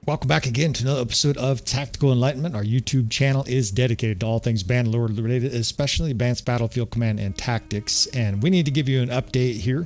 Welcome back again to another episode of Tactical Enlightenment. Our YouTube channel is dedicated to all things Bannerlord related, especially Advanced Battlefield Command and Tactics. And we need to give you an update here.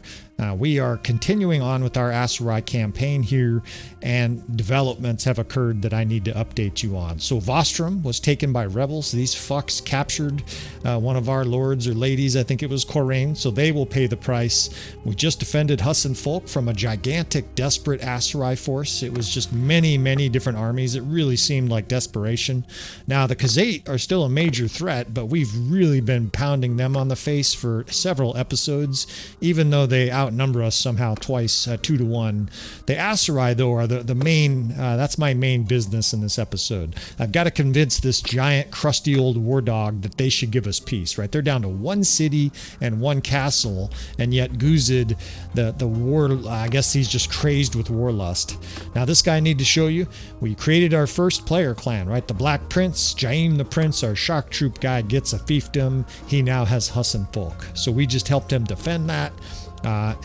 We are continuing on with our Aserai campaign here, and developments have occurred that I need to update you on. So Vostrom was taken by rebels. These fucks captured one of our lords or ladies, I think it was Corain, so they will pay the price. We just defended Hussan Folk from a gigantic, desperate Aserai force. It was just many different armies. It really seemed like desperation. Now the Khuzait are still a major threat, but we've really been pounding them on the face for several episodes, even though they outnumber us somehow twice, 2-1. The Aserai, though, are the main, that's my main business in this episode. I've got to convince this giant, crusty old war dog that they should give us peace, right? They're down to one city and one castle, and yet Khuzait, the war, I guess he's just crazed with warlust. Now, this guy I need to show you, we created our first player clan, right? The Black Prince, Jaim the Prince, our shock troop guy, gets a fiefdom. He now has Hussan Folk. So we just helped him defend that.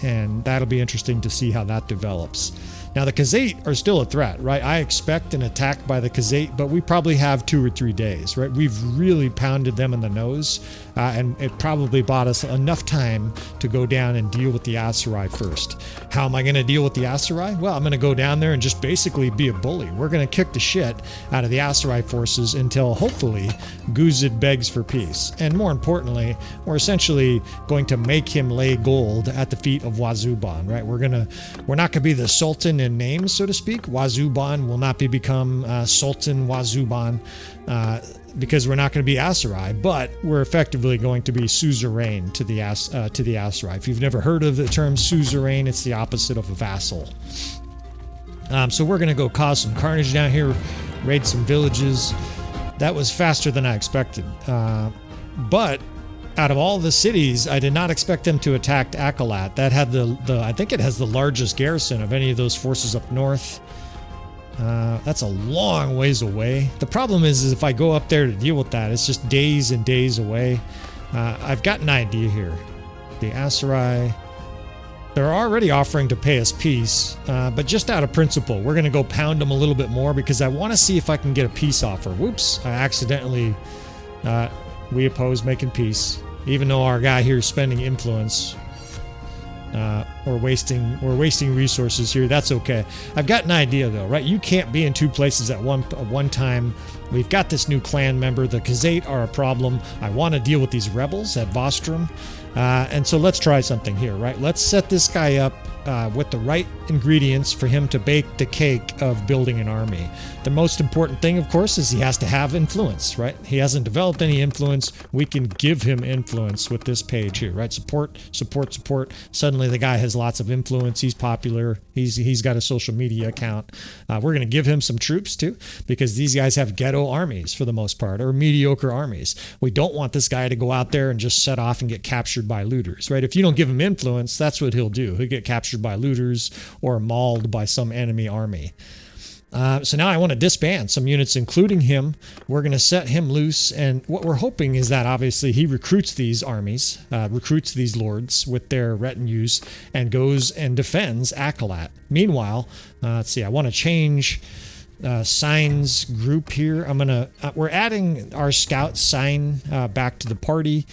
And that'll be interesting to see how that develops. Now the Khuzait are still a threat, right? I expect an attack by the Khuzait, but we probably have 2 or 3 days, right? We've really pounded them in the nose, and it probably bought us enough time to go down and deal with the Aserai first. How am I going to deal with the Aserai? Well, I'm going to go down there and just basically be a bully. We're going to kick the shit out of the Aserai forces until hopefully Khuzait begs for peace. And more importantly, we're essentially going to make him lay gold at the feet of Wazuban, right? We're not going to be the Sultan in name, so to speak. Wazuban will not become Sultan Wazuban because we're not going to be Aserai, but we're effectively going to be suzerain to the Aserai. If you've never heard of the term suzerain, it's the opposite of a vassal. So we're going to go cause some carnage down here, raid some villages. That was faster than I expected. But out of all the cities, I did not expect them to attack Akalat. That had I think it has the largest garrison of any of those forces up north. That's a long ways away. The problem is if I go up there to deal with that, it's just days and days away. I've got an idea here. The Aserai, they're already offering to pay us peace, but just out of principle, we're going to go pound them a little bit more because I want to see if I can get a peace offer. Whoops, I accidentally, we oppose making peace. Even though our guy here is spending influence, we're wasting resources here. That's okay. I've got an idea though, right? You can't be in 2 places at one time. We've got this new clan member. The Khuzait are a problem. I want to deal with these rebels at Vostrom. And so let's try something here, right? Let's set this guy up with the right ingredients for him to bake the cake of building an army. The most important thing, of course, is he has to have influence, right? He hasn't developed any influence. We can give him influence with this page here, right? Support. Suddenly the guy has lots of influence. He's popular. He's got a social media account. We're going to give him some troops too, because these guys have ghetto armies for the most part, or mediocre armies. We don't want this guy to go out there and just set off and get captured by looters, right? If you don't give him influence, that's what he'll do. He'll get captured by looters or mauled by some enemy army. So now I want to disband some units, including him. We're going to set him loose, and what we're hoping is that obviously he recruits these armies, recruits these lords with their retinues, and goes and defends Akalat. Meanwhile, let's see, I want to change signs group here. We're adding our scout sign back to the party.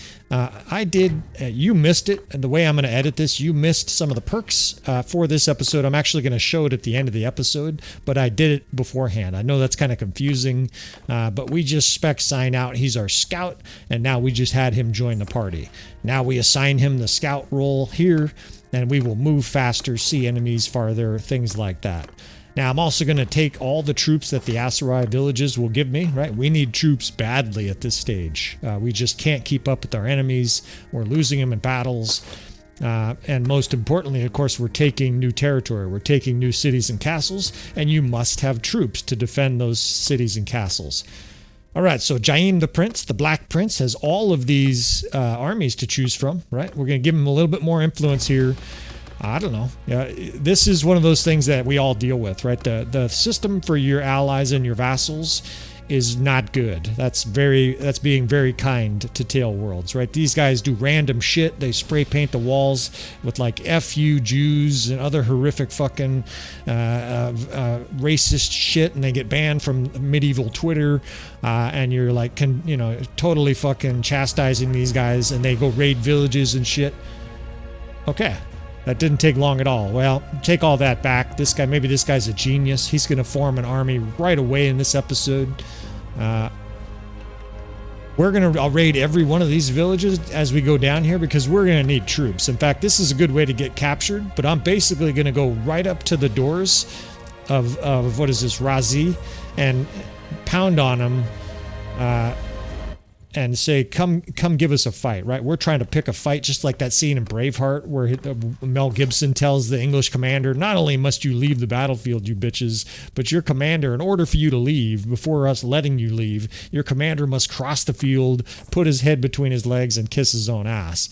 You missed it. And the way I'm going to edit this, you missed some of the perks for this episode. I'm actually going to show it at the end of the episode, but I did it beforehand. I know that's kind of confusing, but we just spec sign out. He's our scout, and now we just had him join the party. Now we assign him the scout role here, and we will move faster, see enemies farther, things like that. Now, I'm also going to take all the troops that the Aserai villages will give me, right? We need troops badly at this stage. We just can't keep up with our enemies. We're losing them in battles. And most importantly, of course, we're taking new territory. We're taking new cities and castles, and you must have troops to defend those cities and castles. All right, so Jaim the Prince, the Black Prince, has all of these armies to choose from, right? We're going to give him a little bit more influence here. I don't know. This is one of those things that we all deal with, right? The system for your allies and your vassals is not good. That's being very kind to Tail Worlds, right? These guys do random shit. They spray paint the walls with like "F you Jews" and other horrific fucking racist shit, and they get banned from medieval Twitter. And you're like, totally fucking chastising these guys, and they go raid villages and shit. Okay. That didn't take long at all. Well, take all that back. Maybe this guy's a genius. He's going to form an army right away in this episode. We're going to raid every one of these villages as we go down here because we're going to need troops. In fact, this is a good way to get captured, but I'm basically going to go right up to the doors of what is this, Razi, and pound on them and say, come give us a fight, right? We're trying to pick a fight, just like that scene in Braveheart where Mel Gibson tells the English commander, not only must you leave the battlefield, you bitches, but your commander, in order for you to leave, before us letting you leave, your commander must cross the field, put his head between his legs, and kiss his own ass.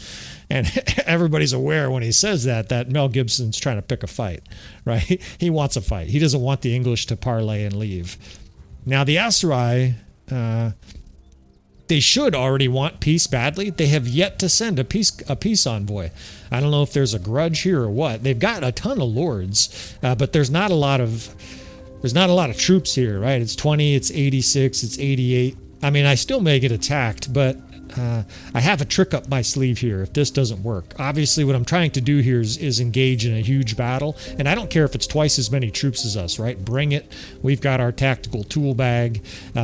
And everybody's aware when he says that Mel Gibson's trying to pick a fight, right? He wants a fight. He doesn't want the English to parlay and leave. Now, the Aserai, they should already want peace badly. They have yet to send a peace envoy. I don't know if there's a grudge here or what. They've got a ton of lords, but there's not a lot of troops here, right? It's 20, it's 86, it's 88. I mean, I still may get attacked, but I have a trick up my sleeve here if this doesn't work. Obviously, what I'm trying to do here is engage in a huge battle, and I don't care if it's twice as many troops as us, right? Bring it. We've got our tactical tool bag,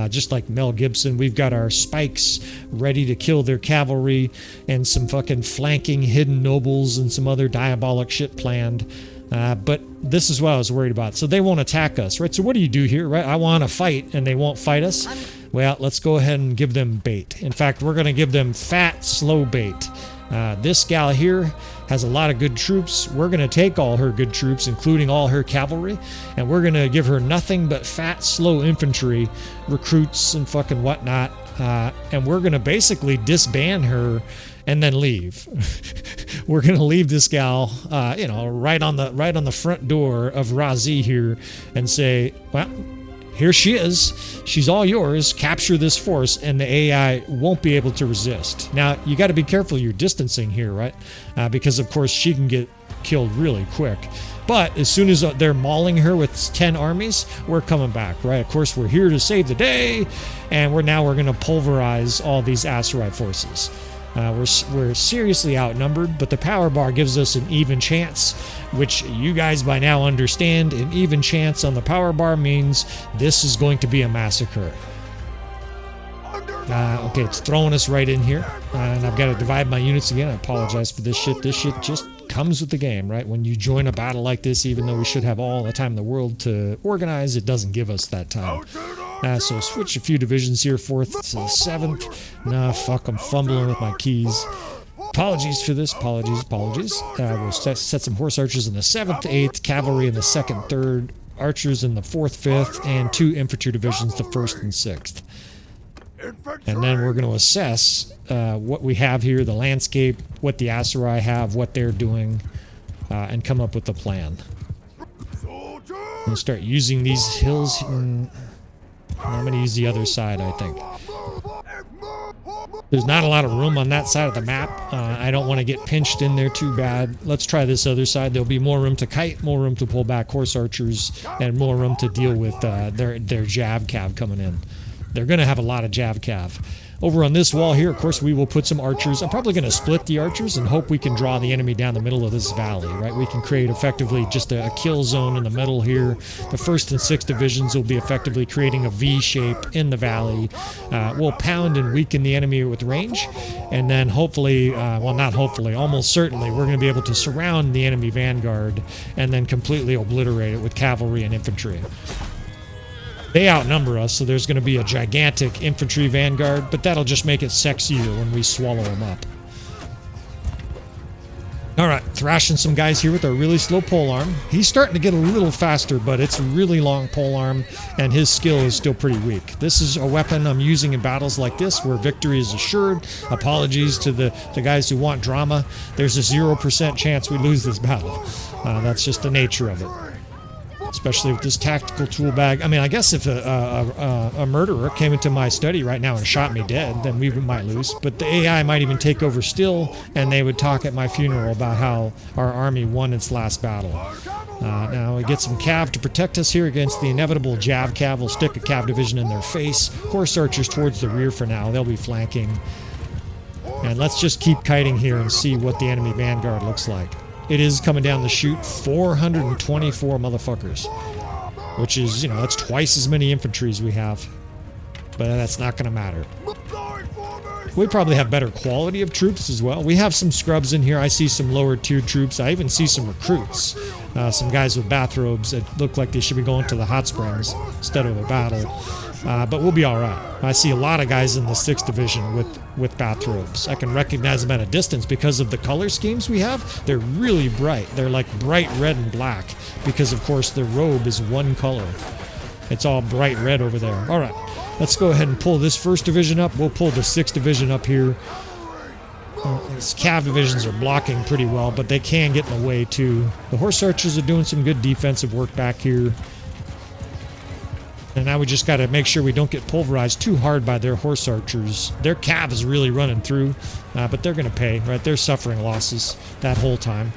just like Mel Gibson. We've got our spikes ready to kill their cavalry and some fucking flanking hidden nobles and some other diabolic shit planned. But this is what I was worried about. So they won't attack us, right? So what do you do here, right? I want to fight, and they won't fight us. Well, let's go ahead and give them bait. In fact, we're going to give them fat, slow bait. This gal here has a lot of good troops. We're going to take all her good troops, including all her cavalry, and we're going to give her nothing but fat, slow infantry, recruits and fucking whatnot. And we're going to basically disband her and then leave. We're going to leave this gal, right on the front door of Razi here and say, well, here she is. She's all yours. Capture this force, and the AI won't be able to resist. Now, you got to be careful you're distancing here, right? Because, of course, she can get killed really quick. But as soon as they're mauling her with 10 armies, we're coming back, right? Of course, we're here to save the day, and we're going to pulverize all these Aserai forces. We're seriously outnumbered, but the power bar gives us an even chance, which you guys by now understand. An even chance on the power bar means this is going to be a massacre. Okay, it's throwing us right in here, and I've got to divide my units again. I apologize for this shit. This shit just comes with the game, right? When you join a battle like this, even though we should have all the time in the world to organize, it doesn't give us that time. So switch a few divisions here, 4th to 7th. Nah, fuck, I'm fumbling with my keys. Apologies for this, apologies. We'll set some horse archers in the 7th, 8th, cavalry in the 2nd, 3rd, archers in the 4th, 5th, and 2 infantry divisions, the 1st and 6th. And then we're going to assess what we have here, the landscape, what the Aserai have, what they're doing, and come up with a plan. I'm going to start using these hills. I'm going to use the other side, I think. There's not a lot of room on that side of the map. I don't want to get pinched in there too bad. Let's try this other side. There'll be more room to kite, more room to pull back horse archers, and more room to deal with their Jav Cav coming in. They're going to have a lot of Jav Cav. Over on this wall here, of course, we will put some archers. I'm probably going to split the archers and hope we can draw the enemy down the middle of this valley, right? We can create effectively just a kill zone in the middle here. The 1st and 6th divisions will be effectively creating a V shape in the valley. We'll pound and weaken the enemy with range, and then hopefully, well, not hopefully, almost certainly, we're going to be able to surround the enemy vanguard and then completely obliterate it with cavalry and infantry. They outnumber us, so there's going to be a gigantic infantry vanguard, but that'll just make it sexier when we swallow them up. Alright, thrashing some guys here with a really slow polearm. He's starting to get a little faster, but it's a really long polearm, and his skill is still pretty weak. This is a weapon I'm using in battles like this, where victory is assured. Apologies to the guys who want drama. There's a 0% chance we lose this battle. That's just the nature of it. especially with this tactical tool bag. I mean, I guess if a murderer came into my study right now and shot me dead, then we might lose. But the AI might even take over still, and they would talk at my funeral about how our army won its last battle. Now we get some cav to protect us here against the inevitable Jav cav. We'll stick a cav division in their face. Horse archers towards the rear for now. They'll be flanking. And let's just keep kiting here and see what the enemy vanguard looks like. It is coming down the chute, 424 motherfuckers. Which is, you know, that's twice as many infantry as we have. But that's not going to matter. We probably have better quality of troops as well. We have some scrubs in here. I see some lower tier troops. I even see some recruits. Some guys with bathrobes that look like they should be going to the hot springs instead of a battle. But we'll be all right. I see a lot of guys in the 6th Division with bathrobes. I can recognize them at a distance because of the color schemes we have. They're really bright. They're like bright red and black because, of course, their robe is one color. It's all bright red over there. All right. Let's go ahead and pull this 1st Division up. We'll pull the 6th Division up here. These cav divisions are blocking pretty well, but they can get in the way too. The horse archers are doing some good defensive work back here. And now we just got to make sure we don't get pulverized too hard by their horse archers. Their cav is really running through, but they're going to pay, right? They're suffering losses that whole time.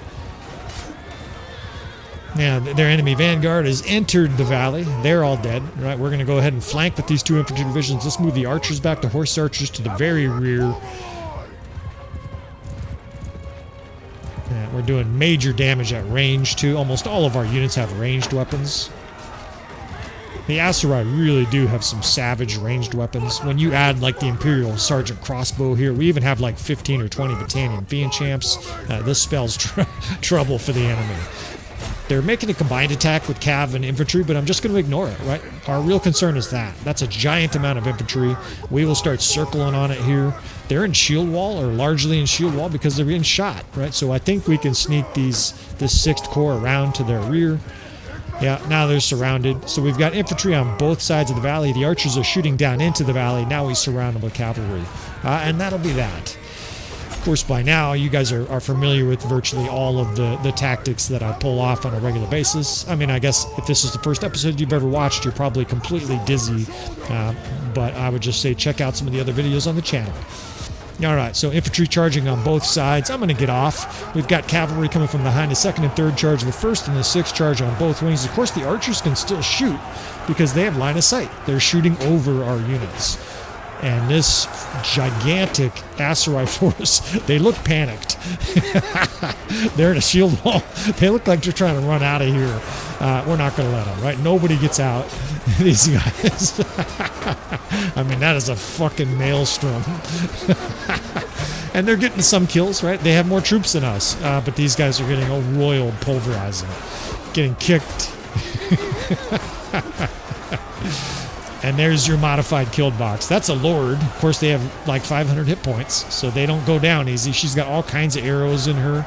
Now, their enemy vanguard has entered the valley. They're all dead, right? We're going to go ahead and flank with these 2 infantry divisions. Let's move the archers back to horse archers to the very rear. Yeah, we're doing major damage at range, too. Almost all of our units have ranged weapons. The Aserai really do have some savage ranged weapons. When you add, like, the Imperial Sergeant Crossbow here, we even have, like, 15 or 20 Battanian Fiend Champs. This spells trouble for the enemy. They're making a combined attack with cav and infantry, but I'm just going to ignore it, right? Our real concern is that. That's a giant amount of infantry. We will start circling on it here. They're in shield wall, or largely in shield wall, because they're being shot, right? So I think we can sneak this 6th Corps around to their rear. Yeah, now they're surrounded. So we've got infantry on both sides of the valley. The archers are shooting down into the valley. Now we surround them with cavalry. And that'll be that. Of course, by now, you guys are familiar with virtually all of the tactics that I pull off on a regular basis. I mean, I guess if this is the first episode you've ever watched, you're probably completely dizzy. But I would just say check out some of the other videos on the channel. All right, so infantry charging on both sides. I'm going to get off. We've got cavalry coming from behind the 2nd and 3rd charge, the 1st and the 6th charge on both wings. Of course, the archers can still shoot because they have line of sight. They're shooting over our units. And this gigantic Aserai force, they look panicked. They're in a shield wall. They look like they're trying to run out of here. We're not going to let them, right? Nobody gets out. These guys. I mean, that is a fucking maelstrom. And they're getting some kills, right? They have more troops than us. But these guys are getting a royal pulverizing. Getting kicked. And there's your modified killed box. That's a lord. Of course, they have like 500 hit points, so they don't go down easy. She's got all kinds of arrows in her.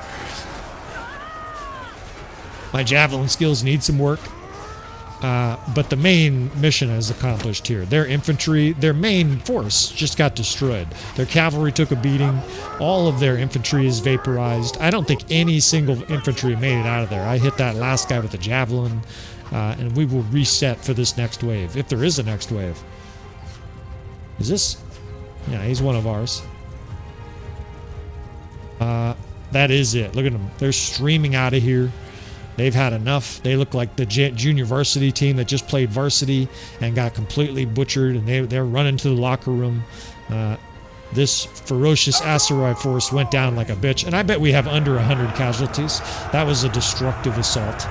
My javelin skills need some work. But the main mission is accomplished here. Their infantry, their main force just got destroyed. Their cavalry took a beating. All of their infantry is vaporized. I don't think any single infantry made it out of there. I hit that last guy with a javelin. And we will reset for this next wave, if there is a next wave. Is this? Yeah, he's one of ours. That is it. Look at them. They're streaming out of here. They've had enough. They look like the junior varsity team that just played varsity and got completely butchered, and they're running to the locker room. This ferocious Aserai force went down like a bitch, and I bet we have under 100 casualties. That was a destructive assault.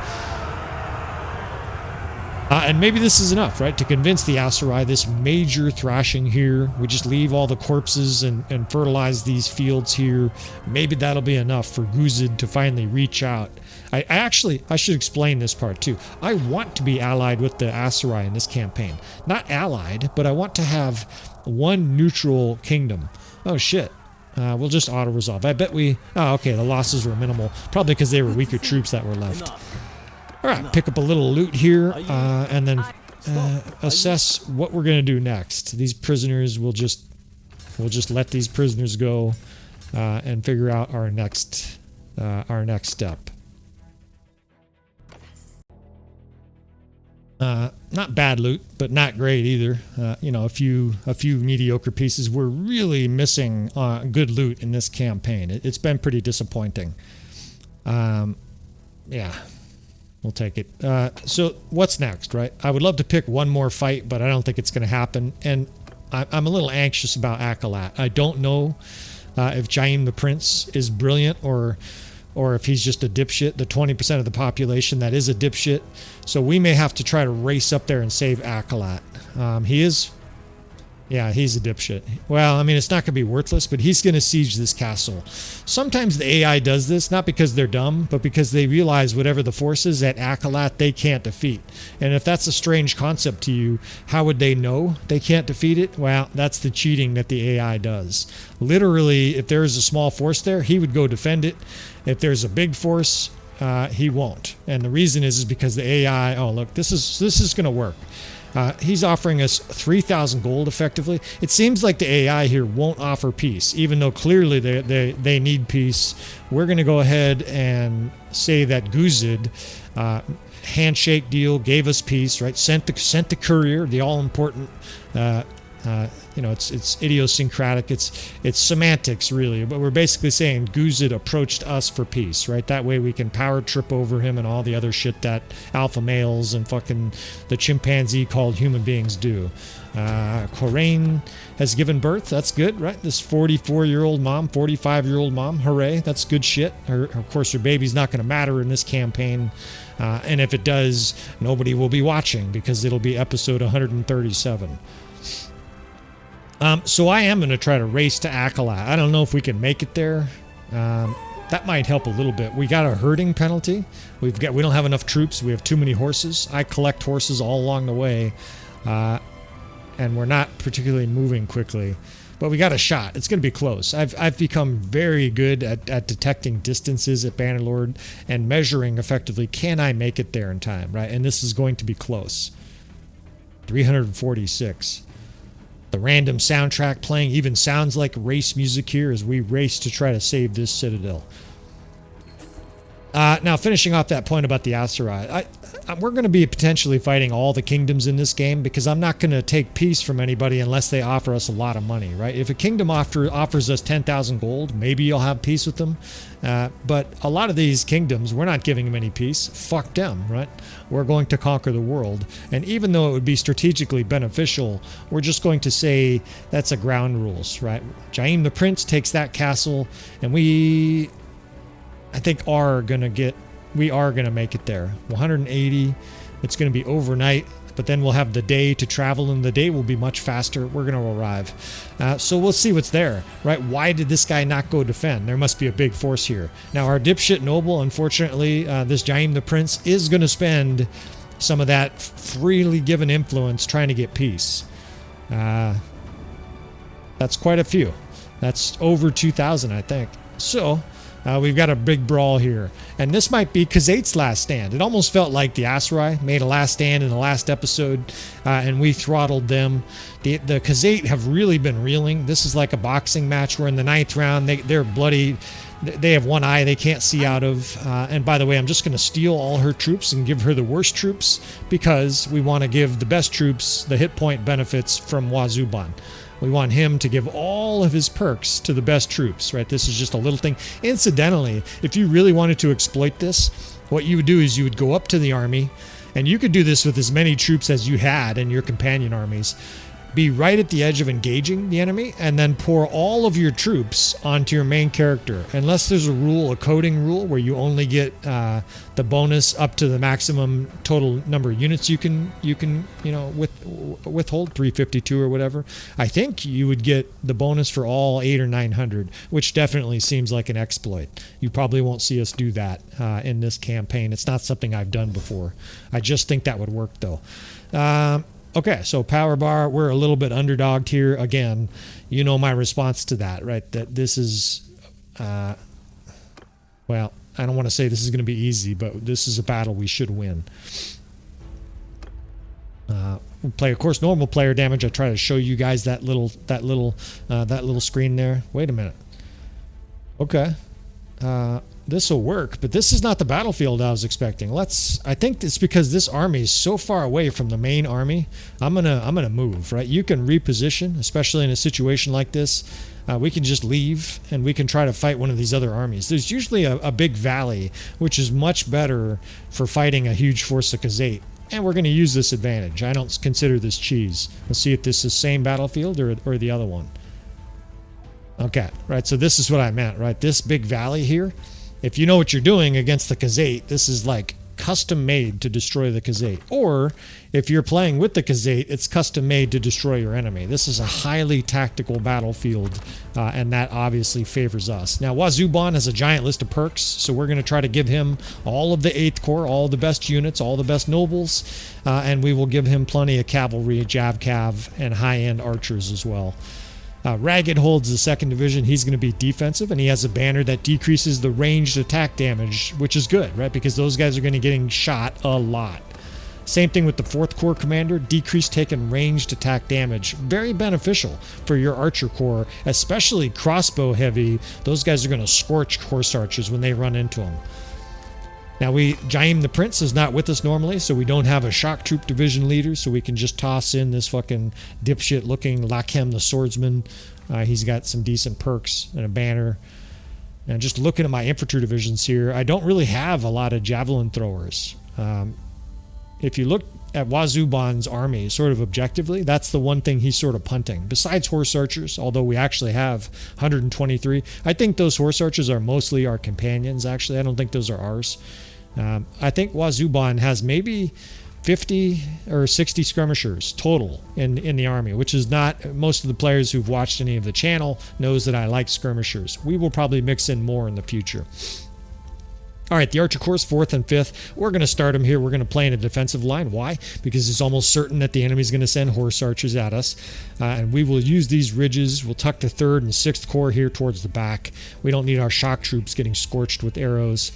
And maybe this is enough, right, to convince the Aserai this major thrashing here. We just leave all the corpses and fertilize these fields here. Maybe that'll be enough for Khuzait to finally reach out. I should explain this part too. I want to be allied with the Aserai in this campaign. Not allied, but I want to have one neutral kingdom. Oh shit. We'll just auto-resolve. I bet we... Oh, okay, the losses were minimal. Probably because they were weaker troops that were left. All right, pick up a little loot here, and then assess what we're going to do next. These prisoners, we'll just let these prisoners go and figure out our next step. Not bad loot, but not great either. You know, a few mediocre pieces. We're really missing good loot in this campaign. It's been pretty disappointing. Yeah, we'll take it. So what's next, right? I would love to pick one more fight, but I don't think it's going to happen. And I'm a little anxious about Akalat. I don't know if Jaim the Prince is brilliant or if he's just a dipshit, the 20% of the population that is a dipshit. So we may have to try to race up there and save Akalat. He's a dipshit. Well, I mean, it's not going to be worthless, but he's going to siege this castle. Sometimes the AI does this, not because they're dumb, but because they realize whatever the force is at Akalat, they can't defeat. And if that's a strange concept to you, how would they know they can't defeat it? Well, that's the cheating that the AI does. Literally, if there is a small force there, he would go defend it. If there's a big force, he won't. And the reason is because the AI, oh, look, this is going to work. He's offering us 3,000 gold effectively. It seems like the AI here won't offer peace, even though clearly they need peace. We're going to go ahead and say that Khuzait handshake deal gave us peace, right? Sent the courier, the all-important you know, it's idiosyncratic. It's semantics, really. But we're basically saying Khuzait approached us for peace, right? That way we can power trip over him and all the other shit that alpha males and fucking the chimpanzee called human beings do. Corain has given birth. That's good, right? This 44-year-old mom, 45-year-old mom. Hooray. That's good shit. Of course, her baby's not going to matter in this campaign. And if it does, nobody will be watching because it'll be episode 137. So I am going to try to race to Akalat. I don't know if we can make it there. That might help a little bit. We got a herding penalty. We don't have enough troops. We have too many horses. I collect horses all along the way, and we're not particularly moving quickly. But we got a shot. It's going to be close. I've become very good at detecting distances at Bannerlord and measuring effectively. Can I make it there in time? Right, and this is going to be close. 346. The random soundtrack playing even sounds like race music here as we race to try to save this citadel. Now, finishing off that point about the Aserai, we're going to be potentially fighting all the kingdoms in this game because I'm not going to take peace from anybody unless they offer us a lot of money, right? If a kingdom offers us 10,000 gold, maybe you'll have peace with them. But a lot of these kingdoms, we're not giving them any peace. Fuck them, right? We're going to conquer the world. And even though it would be strategically beneficial, we're just going to say that's a ground rules, right? Jaim the Prince takes that castle, and I think we are going to make it there. 180. It's going to be overnight, but then we'll have the day to travel, and the day will be much faster. We're going to arrive. So we'll see what's there, right? Why did this guy not go defend? There must be a big force here. Now, our dipshit noble, unfortunately, this Jaim the Prince is going to spend some of that freely given influence trying to get peace. That's quite a few. That's over 2,000, I think. So we've got a big brawl here. And this might be Khuzait's last stand. It almost felt like the Aserai made a last stand in the last episode, and we throttled them. The Khuzait have really been reeling. This is like a boxing match. We're in the 9th round. They're bloody. They have one eye they can't see out of. And by the way, I'm just going to steal all her troops and give her the worst troops because we want to give the best troops the hit point benefits from Wazuban. We want him to give all of his perks to the best troops, right? This is just a little thing. Incidentally, if you really wanted to exploit this, what you would do is you would go up to the army, and you could do this with as many troops as you had in your companion armies. Be right at the edge of engaging the enemy, and then pour all of your troops onto your main character. Unless there's a coding rule, where you only get the bonus up to the maximum total number of units you can withhold, 352 or whatever. I think you would get the bonus for all 800 or 900, which definitely seems like an exploit. You probably won't see us do that in this campaign. It's not something I've done before. I just think that would work though. Okay, so power bar, we're a little bit underdogged here. Again, you know my response to that, right? That this is, well, I don't want to say this is going to be easy, but this is a battle we should win. We'll play, of course, normal player damage. I try to show you guys that little screen there. Wait a minute. Okay. this will work, but this is not the battlefield I was expecting. I think it's because this army is so far away from the main army. I'm gonna move, right? You can reposition, especially in a situation like this. We can just leave and we can try to fight one of these other armies. There's usually a big valley, which is much better for fighting a huge force of Khuzait. And we're going to use this advantage. I don't consider this cheese. Let's see if this is the same battlefield or the other one. Okay, right, so this is what I meant, right? This big valley here, if you know what you're doing against the Khuzait, this is like custom made to destroy the Khuzait. Or if you're playing with the Khuzait, it's custom made to destroy your enemy. This is a highly tactical battlefield, and that obviously favors us. Now, Wazuban has a giant list of perks, so we're going to try to give him all of the 8th Corps, all the best units, all the best nobles, and we will give him plenty of cavalry, Jav Cav, and high-end archers as well. Ragged holds the 2nd Division. He's going to be defensive, and he has a banner that decreases the ranged attack damage, which is good, right? Because those guys are going to be getting shot a lot. Same thing with the 4th Corps Commander. Decreased taken ranged attack damage. Very beneficial for your Archer Corps, especially crossbow heavy. Those guys are going to scorch Horse Archers when they run into them. Now, Jaim the Prince is not with us normally, so we don't have a shock troop division leader, so we can just toss in this fucking dipshit looking Lakem the Swordsman. He's got some decent perks and a banner. And just looking at my infantry divisions here, I don't really have a lot of javelin throwers. If you look at Wazuban's army sort of objectively, that's the one thing he's sort of punting. Besides horse archers, although we actually have 123, I think those horse archers are mostly our companions, actually. I don't think those are ours. I think Wazuban has maybe 50 or 60 skirmishers total in the army, which is not, most of the players who've watched any of the channel knows that I like skirmishers. We will probably mix in more in the future. All right, the Archer Corps, 4th and 5th. We're going to start them here. We're going to play in a defensive line. Why? Because it's almost certain that the enemy's going to send horse archers at us. And we will use these ridges. We'll tuck the 3rd and 6th Corps here towards the back. We don't need our shock troops getting scorched with arrows.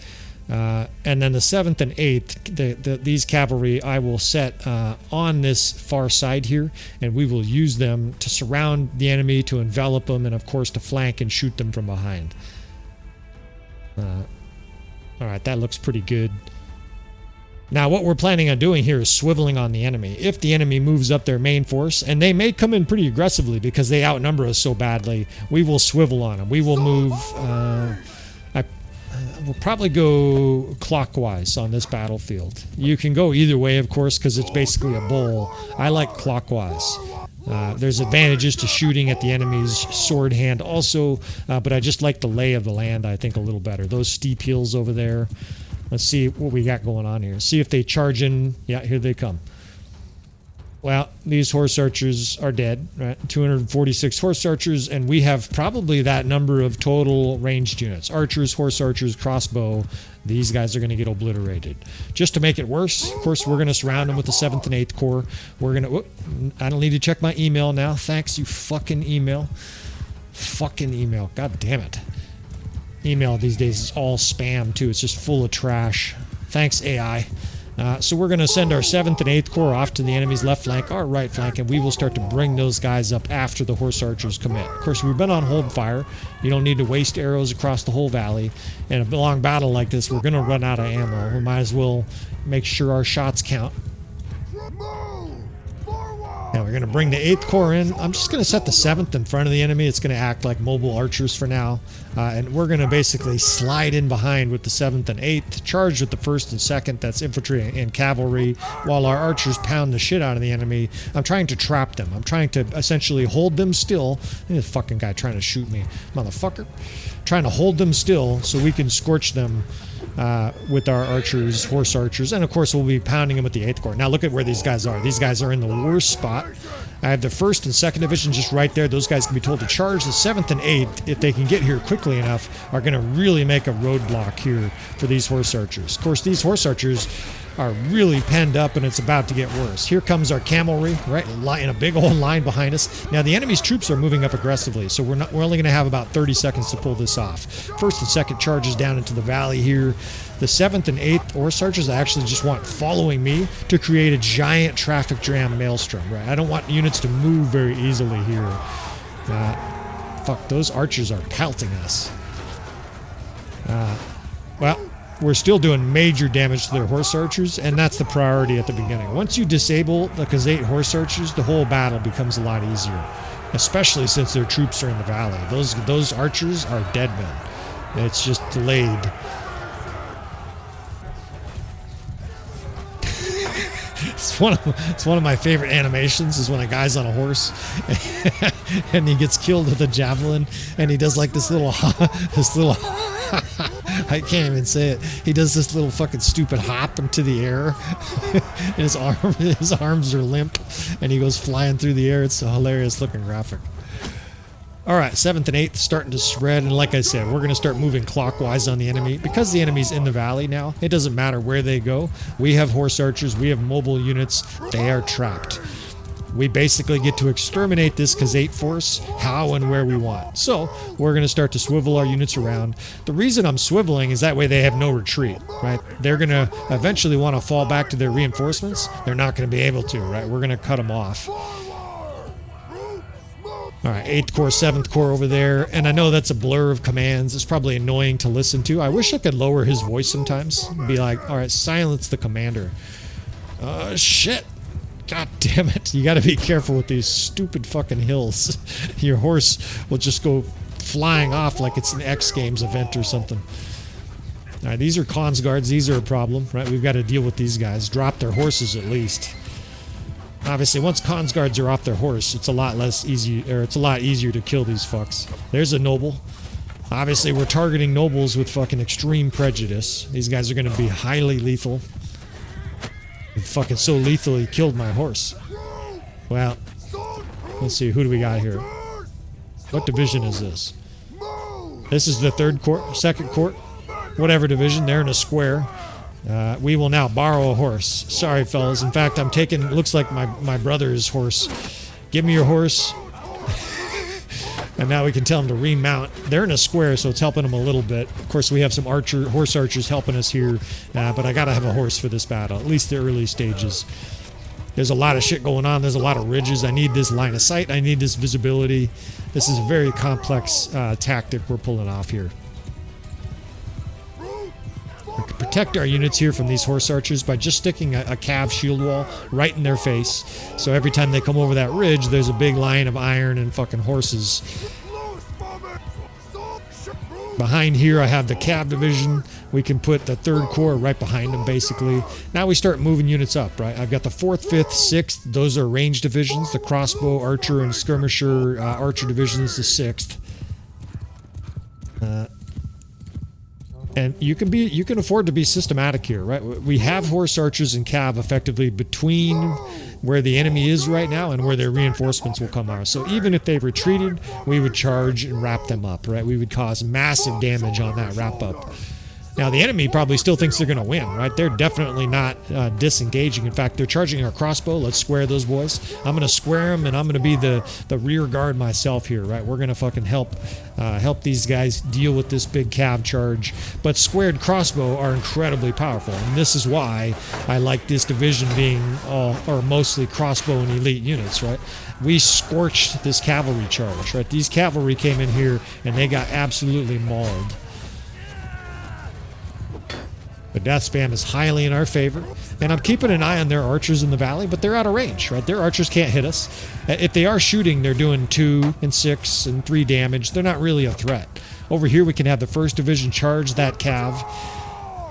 And then the 7th and 8th, these cavalry I will set on this far side here, and we will use them to surround the enemy, to envelop them, and of course to flank and shoot them from behind. All right, that looks pretty good. Now, what we're planning on doing here is swiveling on the enemy. If the enemy moves up their main force, and they may come in pretty aggressively because they outnumber us so badly, we will swivel on them. We will move... we'll probably go clockwise on this battlefield. You can go either way, of course, because it's basically a bowl. I like clockwise. There's advantages to shooting at the enemy's sword hand also, but I just like the lay of the land, I think, a little better. Those steep hills over there. Let's see what we got going on here. See if they charge in. Yeah, here they come. Well, these horse archers are dead, right? 246 horse archers, and we have probably that number of total ranged units. Archers, horse archers, crossbow. These guys are going to get obliterated. Just to make it worse, of course, we're going to surround them with the 7th and 8th Corps. We're going to... I don't need to check my email now. Thanks, you fucking email. Fucking email. God damn it. Email these days is all spam, too. It's just full of trash. Thanks, AI. So we're going to send our 7th and 8th Corps off to the enemy's left flank, our right flank, and we will start to bring those guys up after the horse archers commit. Of course, we've been on hold fire. You don't need to waste arrows across the whole valley. In a long battle like this, we're going to run out of ammo. We might as well make sure our shots count. Now we're going to bring the 8th Corps in. I'm just going to set the 7th in front of the enemy. It's going to act like mobile archers for now. And we're going to basically slide in behind with the 7th and 8th, charge with the 1st and 2nd, that's infantry and cavalry, while our archers pound the shit out of the enemy. I'm trying to trap them. I'm trying to essentially hold them still. This fucking guy trying to shoot me, motherfucker. Trying to hold them still so we can scorch them with our archers, horse archers, and of course we'll be pounding them with the 8th Corps. Now look at where these guys are. These guys are in the worst spot. I have the 1st and 2nd Division just right there. Those guys can be told to charge. The 7th and 8th, if they can get here quickly enough, are going to really make a roadblock here for these horse archers. Of course, these horse archers are really penned up, and it's about to get worse. Here comes our cavalry, right, in a big old line behind us. Now, the enemy's troops are moving up aggressively, so we're only going to have about 30 seconds to pull this off. 1st and 2nd charges down into the valley here. The 7th and 8th horse archers actually just want following me to create a giant traffic jam maelstrom, right? I don't want units to move very easily here. Fuck, those archers are pelting us. Well, we're still doing major damage to their horse archers, and that's the priority at the beginning. Once you disable the Khuzait horse archers, the whole battle becomes a lot easier, especially since their troops are in the valley. Those archers are dead men. It's just delayed. It's one of my favorite animations is when a guy's on a horse and he gets killed with a javelin, and he does like this little I can't even say it. He does this little fucking stupid hop into the air. His arms are limp, and he goes flying through the air. It's a hilarious looking graphic. All right, 7th and 8th starting to spread, and like I said, we're going to start moving clockwise on the enemy. Because the enemy's in the valley now, it doesn't matter where they go. We have horse archers, we have mobile units, they are trapped. We basically get to exterminate this Khuzait force how and where we want. So we're going to start to swivel our units around. The reason I'm swiveling is that way they have no retreat, right? They're going to eventually want to fall back to their reinforcements. They're not going to be able to, right? We're going to cut them off. All right, 8th Corps, 7th Corps over there. And I know that's a blur of commands. It's probably annoying to listen to. I wish I could lower his voice sometimes. Be like, all right, silence the commander. Shit. God damn it. You got to be careful with these stupid fucking hills. Your horse will just go flying off like it's an X Games event or something. All right, these are Khans guards. These are a problem, right? We've got to deal with these guys. Drop their horses at least. Obviously, once Khans guards are off their horse, it's a lot easier to kill these fucks. There's a noble. Obviously, we're targeting nobles with fucking extreme prejudice. These guys are going to be highly lethal. Fucking so lethal he killed my horse. Well, let's see, who do we got here? What division is this? This is the 3rd Corps, 2nd Corps, whatever division. They're in a square. We will now borrow a horse. Sorry, fellas. In fact, I'm taking, looks like my brother's horse. Give me your horse. And now we can tell them to remount. They're in a square, so it's helping them a little bit. Of course, we have some horse archers helping us here, but I gotta have a horse for this battle, at least the early stages. There's a lot of shit going on. There's a lot of ridges. I need this line of sight. I need this visibility. This is a very complex tactic we're pulling off here. We can protect our units here from these horse archers by just sticking a cav shield wall right in their face. So every time they come over that ridge, there's a big line of iron and fucking horses. Behind here, I have the cav division. We can put the 3rd Corps right behind them, basically. Now we start moving units up, right? I've got the 4th, 5th, 6th. Those are range divisions. The crossbow, archer, and skirmisher archer divisions, the 6th. And you can afford to be systematic here, right? We have horse archers and cav effectively between where the enemy is right now and where their reinforcements will come out. So even if they retreated, we would charge and wrap them up, right? We would cause massive damage on that wrap up. Now, the enemy probably still thinks they're going to win, right? They're definitely not disengaging. In fact, they're charging our crossbow. Let's square those boys. I'm going to square them, and I'm going to be the rear guard myself here, right? We're going to fucking help these guys deal with this big cav charge. But squared crossbow are incredibly powerful, and this is why I like this division being all or mostly crossbow and elite units, right? We scorched this cavalry charge, right? These cavalry came in here, and they got absolutely mauled. The death spam is highly in our favor, and I'm keeping an eye on their archers in the valley, but they're out of range, right? Their archers can't hit us. If they are shooting, they're doing 2 and 6 and 3 damage. They're not really a threat. Over here, we can have the 1st Division charge that cav.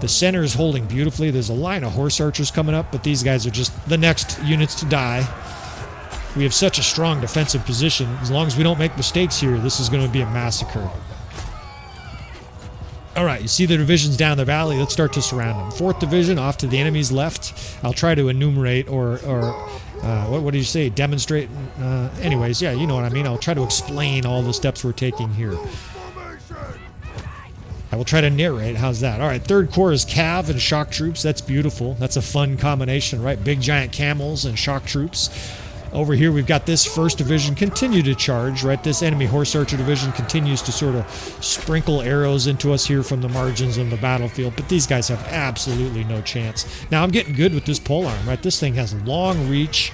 The center is holding beautifully. There's a line of horse archers coming up, but these guys are just the next units to die. We have such a strong defensive position. As long as we don't make mistakes here, this is going to be a massacre. All right, you see the divisions down the valley. Let's start to surround them. 4th Division off to the enemy's left. I'll try to enumerate or what do you say? Demonstrate. Anyways, yeah, you know what I mean. I'll try to explain all the steps we're taking here. I will try to narrate. How's that? All right, 3rd Corps is cav and shock troops. That's beautiful. That's a fun combination, right? Big giant camels and shock troops. Over here, we've got this 1st Division continue to charge, right? This enemy horse archer division continues to sort of sprinkle arrows into us here from the margins of the battlefield, but these guys have absolutely no chance. Now, I'm getting good with this polearm, right? This thing has long reach.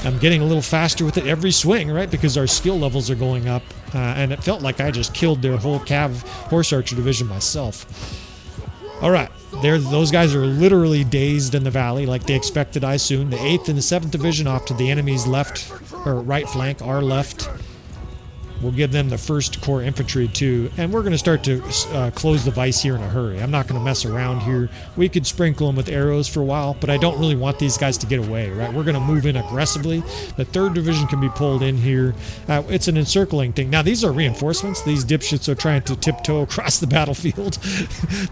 I'm getting a little faster with it every swing, right? Because our skill levels are going up, and it felt like I just killed their whole cav horse archer division myself. All right, those guys are literally dazed in the valley like they expected, I assume. The 8th and the 7th Division off to the enemy's left, or right flank, our left. We'll give them the 1st Corps Infantry too, and we're going to start to close the vise here in a hurry. I'm not going to mess around here. We could sprinkle them with arrows for a while, but I don't really want these guys to get away, right? We're going to move in aggressively. The 3rd Division can be pulled in here. It's an encircling thing. Now, these are reinforcements. These dipshits are trying to tiptoe across the battlefield.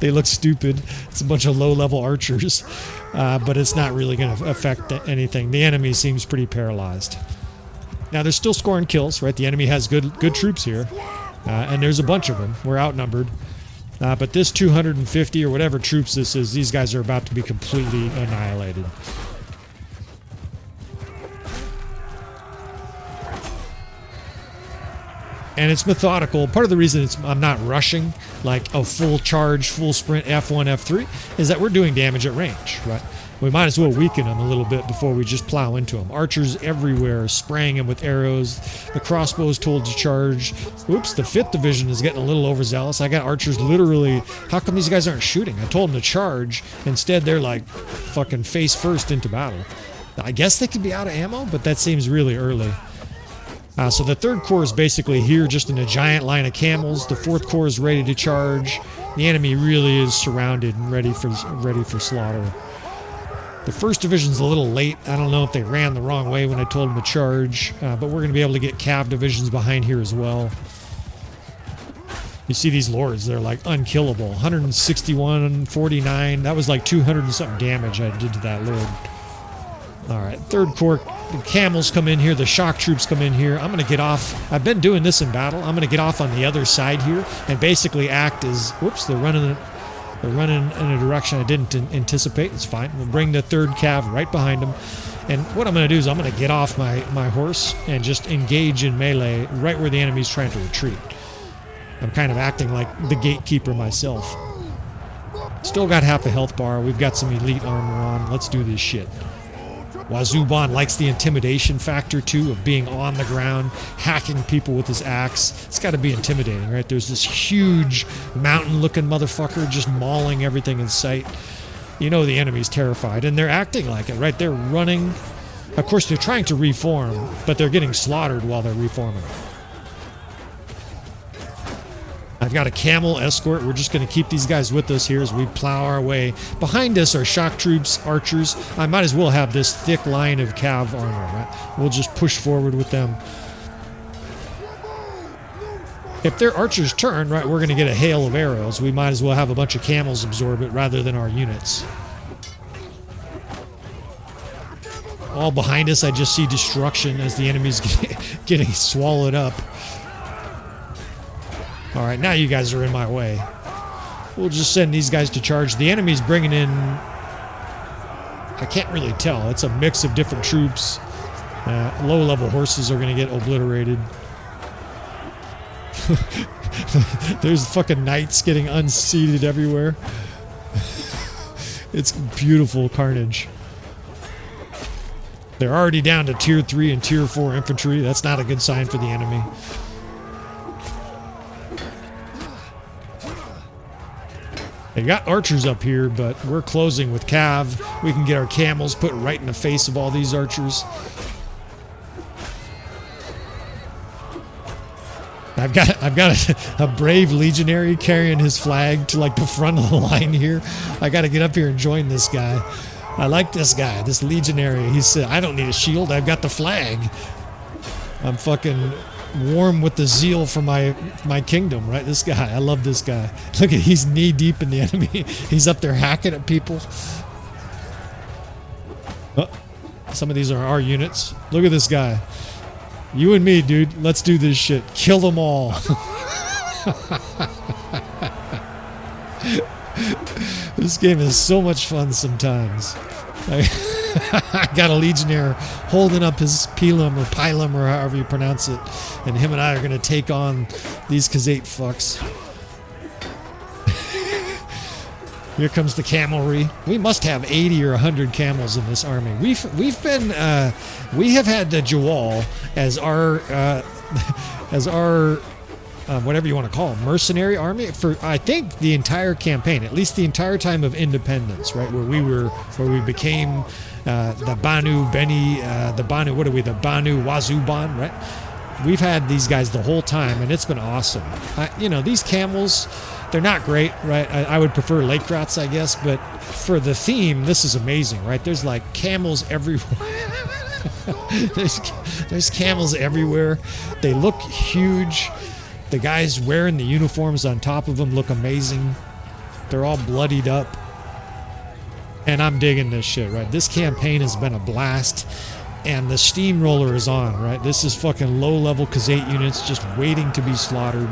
They look stupid. It's a bunch of low-level archers, but it's not really going to affect anything. The enemy seems pretty paralyzed. Now, they're still scoring kills, right? The enemy has good troops here, and there's a bunch of them. We're outnumbered. But this 250 or whatever troops this is, these guys are about to be completely annihilated. And it's methodical. Part of the reason I'm not rushing like a full charge, full sprint F1, F3 is that we're doing damage at range, right? We might as well weaken them a little bit before we just plow into them. Archers everywhere, spraying them with arrows. The crossbow is told to charge. Oops, the 5th Division is getting a little overzealous. I got archers literally... How come these guys aren't shooting? I told them to charge. Instead, they're like fucking face first into battle. I guess they could be out of ammo, but that seems really early. So the 3rd Corps is basically here just in a giant line of camels. The 4th Corps is ready to charge. The enemy really is surrounded and ready for slaughter. The 1st Division's a little late. I don't know if they ran the wrong way when I told them to charge, but we're going to be able to get cav divisions behind here as well. You see these lords, they're like unkillable. 161, 49, that was like 200 and something damage I did to that lord. Alright, 3rd Corps, the camels come in here, the shock troops come in here. I'm going to get off. I've been doing this in battle. I'm going to get off on the other side here and basically act as... Whoops, they're running in a direction I didn't anticipate. It's fine. We'll bring the 3rd Cav right behind them. And what I'm going to do is I'm going to get off my horse and just engage in melee right where the enemy's trying to retreat. I'm kind of acting like the gatekeeper myself. Still got half a health bar. We've got some elite armor on. Let's do this shit. Wazuban likes the intimidation factor, too, of being on the ground, hacking people with his axe. It's got to be intimidating, right? There's this huge mountain-looking motherfucker just mauling everything in sight. You know the enemy's terrified, and they're acting like it, right? They're running. Of course, they're trying to reform, but they're getting slaughtered while they're reforming. I've got a camel escort. We're just going to keep these guys with us here as we plow our way. Behind us are shock troops, archers. I might as well have this thick line of cav armor, right? We'll just push forward with them. If their archers turn, right, we're going to get a hail of arrows. We might as well have a bunch of camels absorb it rather than our units. All behind us, I just see destruction as the enemy's getting swallowed up. All right, now you guys are in my way. We'll just send these guys to charge. The enemy's bringing in... I can't really tell. It's a mix of different troops. Low-level horses are going to get obliterated. There's fucking knights getting unseated everywhere. It's beautiful carnage. They're already down to Tier 3 and Tier 4 infantry. That's not a good sign for the enemy. They got archers up here, but we're closing with cav. We can get our camels put right in the face of all these archers. I've got a brave legionary carrying his flag to like the front of the line here. I got to get up here and join this guy. I like this guy, this legionary. He said, I don't need a shield. I've got the flag. I'm fucking warm with the zeal for my kingdom, right? This guy, I love this guy. Look at, he's knee deep in the enemy. He's up there hacking at people. Oh, some of these are our units. Look at this guy. You and me, dude. Let's do this shit. Kill them all. This game is so much fun sometimes. I got a legionnaire holding up his pilum or pilum or however you pronounce it, and him and I are going to take on these Khuzait fucks. Here comes the camelry. We must have 80 or 100 camels in this army. We have had the Jawal as our whatever you want to call them, mercenary army for, I think, the entire campaign, at least the entire time of independence, right? Where we became the Banu Beni, the Banu Wazuban, right? We've had these guys the whole time, and it's been awesome. These camels, they're not great, right? I would prefer lake rats, I guess, but for the theme, this is amazing, right? There's like camels everywhere. there's camels everywhere. They look huge. The guys wearing the uniforms on top of them look amazing. They're all bloodied up. And I'm digging this shit, right? This campaign has been a blast. And the steamroller is on, right? This is fucking low-level Khuzait units just waiting to be slaughtered.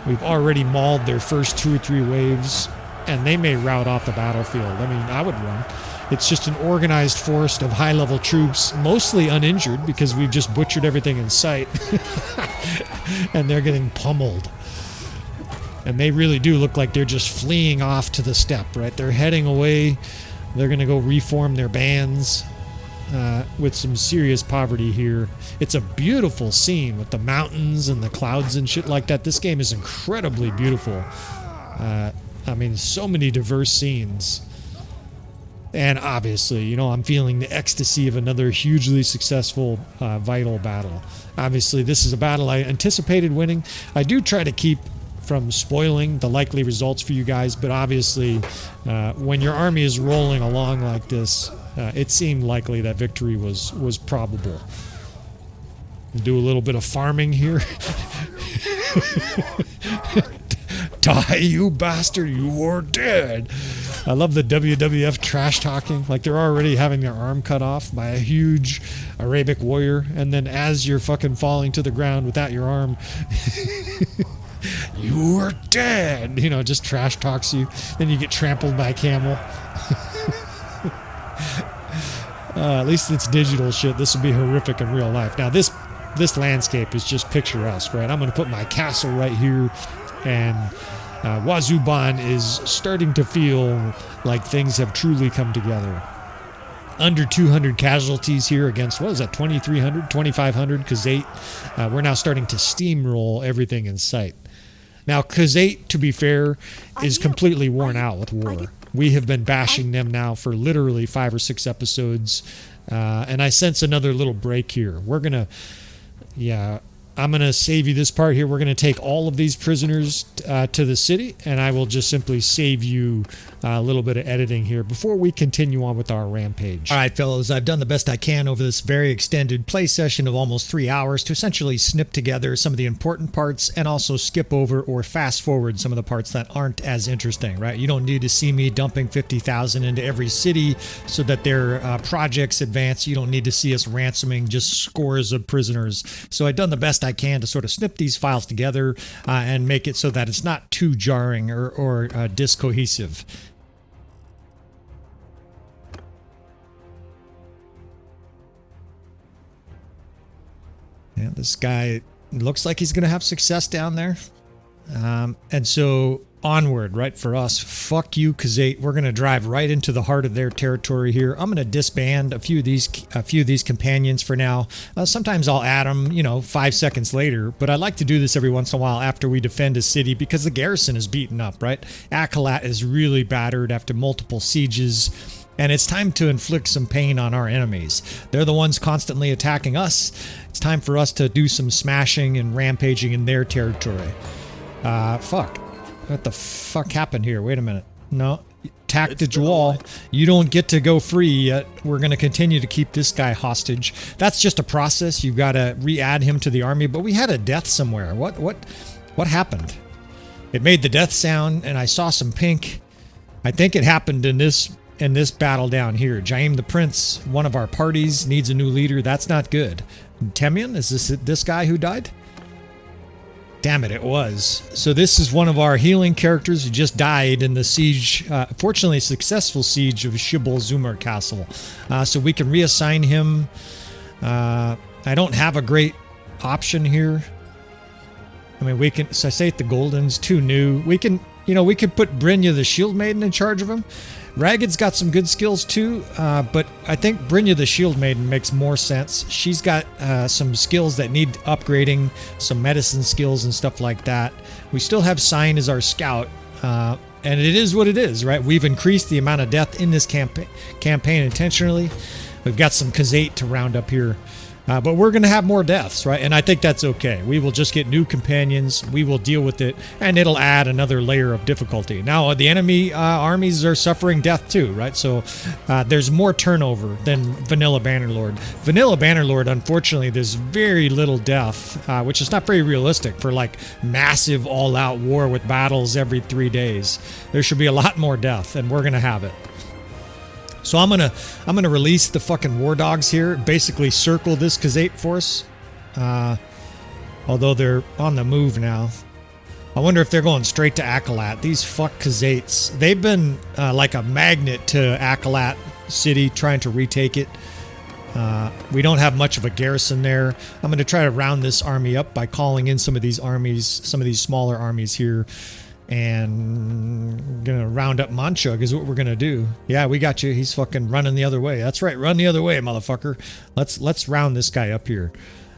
We've already mauled their first 2 or 3 waves, and they may rout off the battlefield. I mean, I would run. It's just an organized force of high-level troops, mostly uninjured because we've just butchered everything in sight. And they're getting pummeled. And they really do look like they're just fleeing off to the steppe, right? They're heading away. They're going to go reform their bands. With some serious poverty here. It's a beautiful scene with the mountains and the clouds and shit like that. This game is incredibly beautiful. I mean, so many diverse scenes. And obviously, I'm feeling the ecstasy of another hugely successful Vital battle. Obviously, this is a battle I anticipated winning. I do try to keep from spoiling the likely results for you guys, but obviously, when your army is rolling along like this, it seemed likely that victory was probable. Do a little bit of farming here. Die, you bastard, you are dead. I love the WWF trash talking. Like they're already having their arm cut off by a huge Arabic warrior, and then as you're fucking falling to the ground without your arm, you are dead. Just trash talks you. Then you get trampled by a camel. At least it's digital shit. This would be horrific in real life. Now this landscape is just picturesque, right? I'm going to put my castle right here, and Wazuban is starting to feel like things have truly come together. Under 200 casualties here against, 2,300, 2,500 Khuzait. We're now starting to steamroll everything in sight. Now, Khuzait, to be fair, is completely worn out with war. We have been bashing them now for literally 5 or 6 episodes. And I sense another little break here. I'm going to save you this part here. We're going to take all of these prisoners to the city, and I will just simply save you a little bit of editing here before we continue on with our rampage. All right, fellows, I've done the best I can over this very extended play session of almost 3 hours to essentially snip together some of the important parts and also skip over or fast forward some of the parts that aren't as interesting, right? You don't need to see me dumping 50,000 into every city so that their projects advance. You don't need to see us ransoming just scores of prisoners. So I've done the best I can to sort of snip these files together and make it so that it's not too jarring or discohesive. Yeah, this guy looks like he's going to have success down there. And so onward, right, for us. Fuck you, Khuzait. We're going to drive right into the heart of their territory here. I'm going to disband a few of these companions for now. Sometimes I'll add them, 5 seconds later, but I like to do this every once in a while after we defend a city because the garrison is beaten up, right? Akalat is really battered after multiple sieges, and it's time to inflict some pain on our enemies. They're the ones constantly attacking us. It's time for us to do some smashing and rampaging in their territory. Fuck. What the fuck happened here? Wait a minute. No. Tactage wall. You don't get to go free yet. We're going to continue to keep this guy hostage. That's just a process. You've got to re-add him to the army. But we had a death somewhere. What happened? It made the death sound, and I saw some pink. I think it happened in this battle down here. Jaim the Prince, one of our parties, needs a new leader. That's not good. Temian, is this guy who died? Damn it, it was. So this is one of our healing characters who just died in the siege, fortunately a successful siege of Shibboleth Zumar Castle. So we can reassign him. I don't have a great option here. I mean, we can, Sasate the Golden's too new. We can, we could put Brynja the Shield Maiden in charge of him. Ragged's got some good skills too, but I think Brynja the Shield Maiden makes more sense. She's got some skills that need upgrading, some medicine skills and stuff like that. We still have Sign as our scout, and it is what it is, right? We've increased the amount of death in this campaign intentionally. We've got some Khuzait to round up here. But we're going to have more deaths, right? And I think that's okay. We will just get new companions. We will deal with it, and it'll add another layer of difficulty. Now, the enemy armies are suffering death too, right? So there's more turnover than Vanilla Bannerlord. Vanilla Bannerlord, unfortunately, there's very little death, which is not very realistic for like massive all-out war with battles every 3 days. There should be a lot more death, and we're going to have it. So I'm gonna release the fucking war dogs here, basically circle this Khuzait force. Although they're on the move now. I wonder if they're going straight to Akalat. These fuck Khuzaits. They've been like a magnet to Akalat City, trying to retake it. We don't have much of a garrison there. I'm gonna try to round this army up by calling in some of these armies, some of these smaller armies here. And gonna round up Manchug is what we're gonna do. Yeah, we got you. He's fucking running the other way. That's right, run the other way, motherfucker. Let's round this guy up here.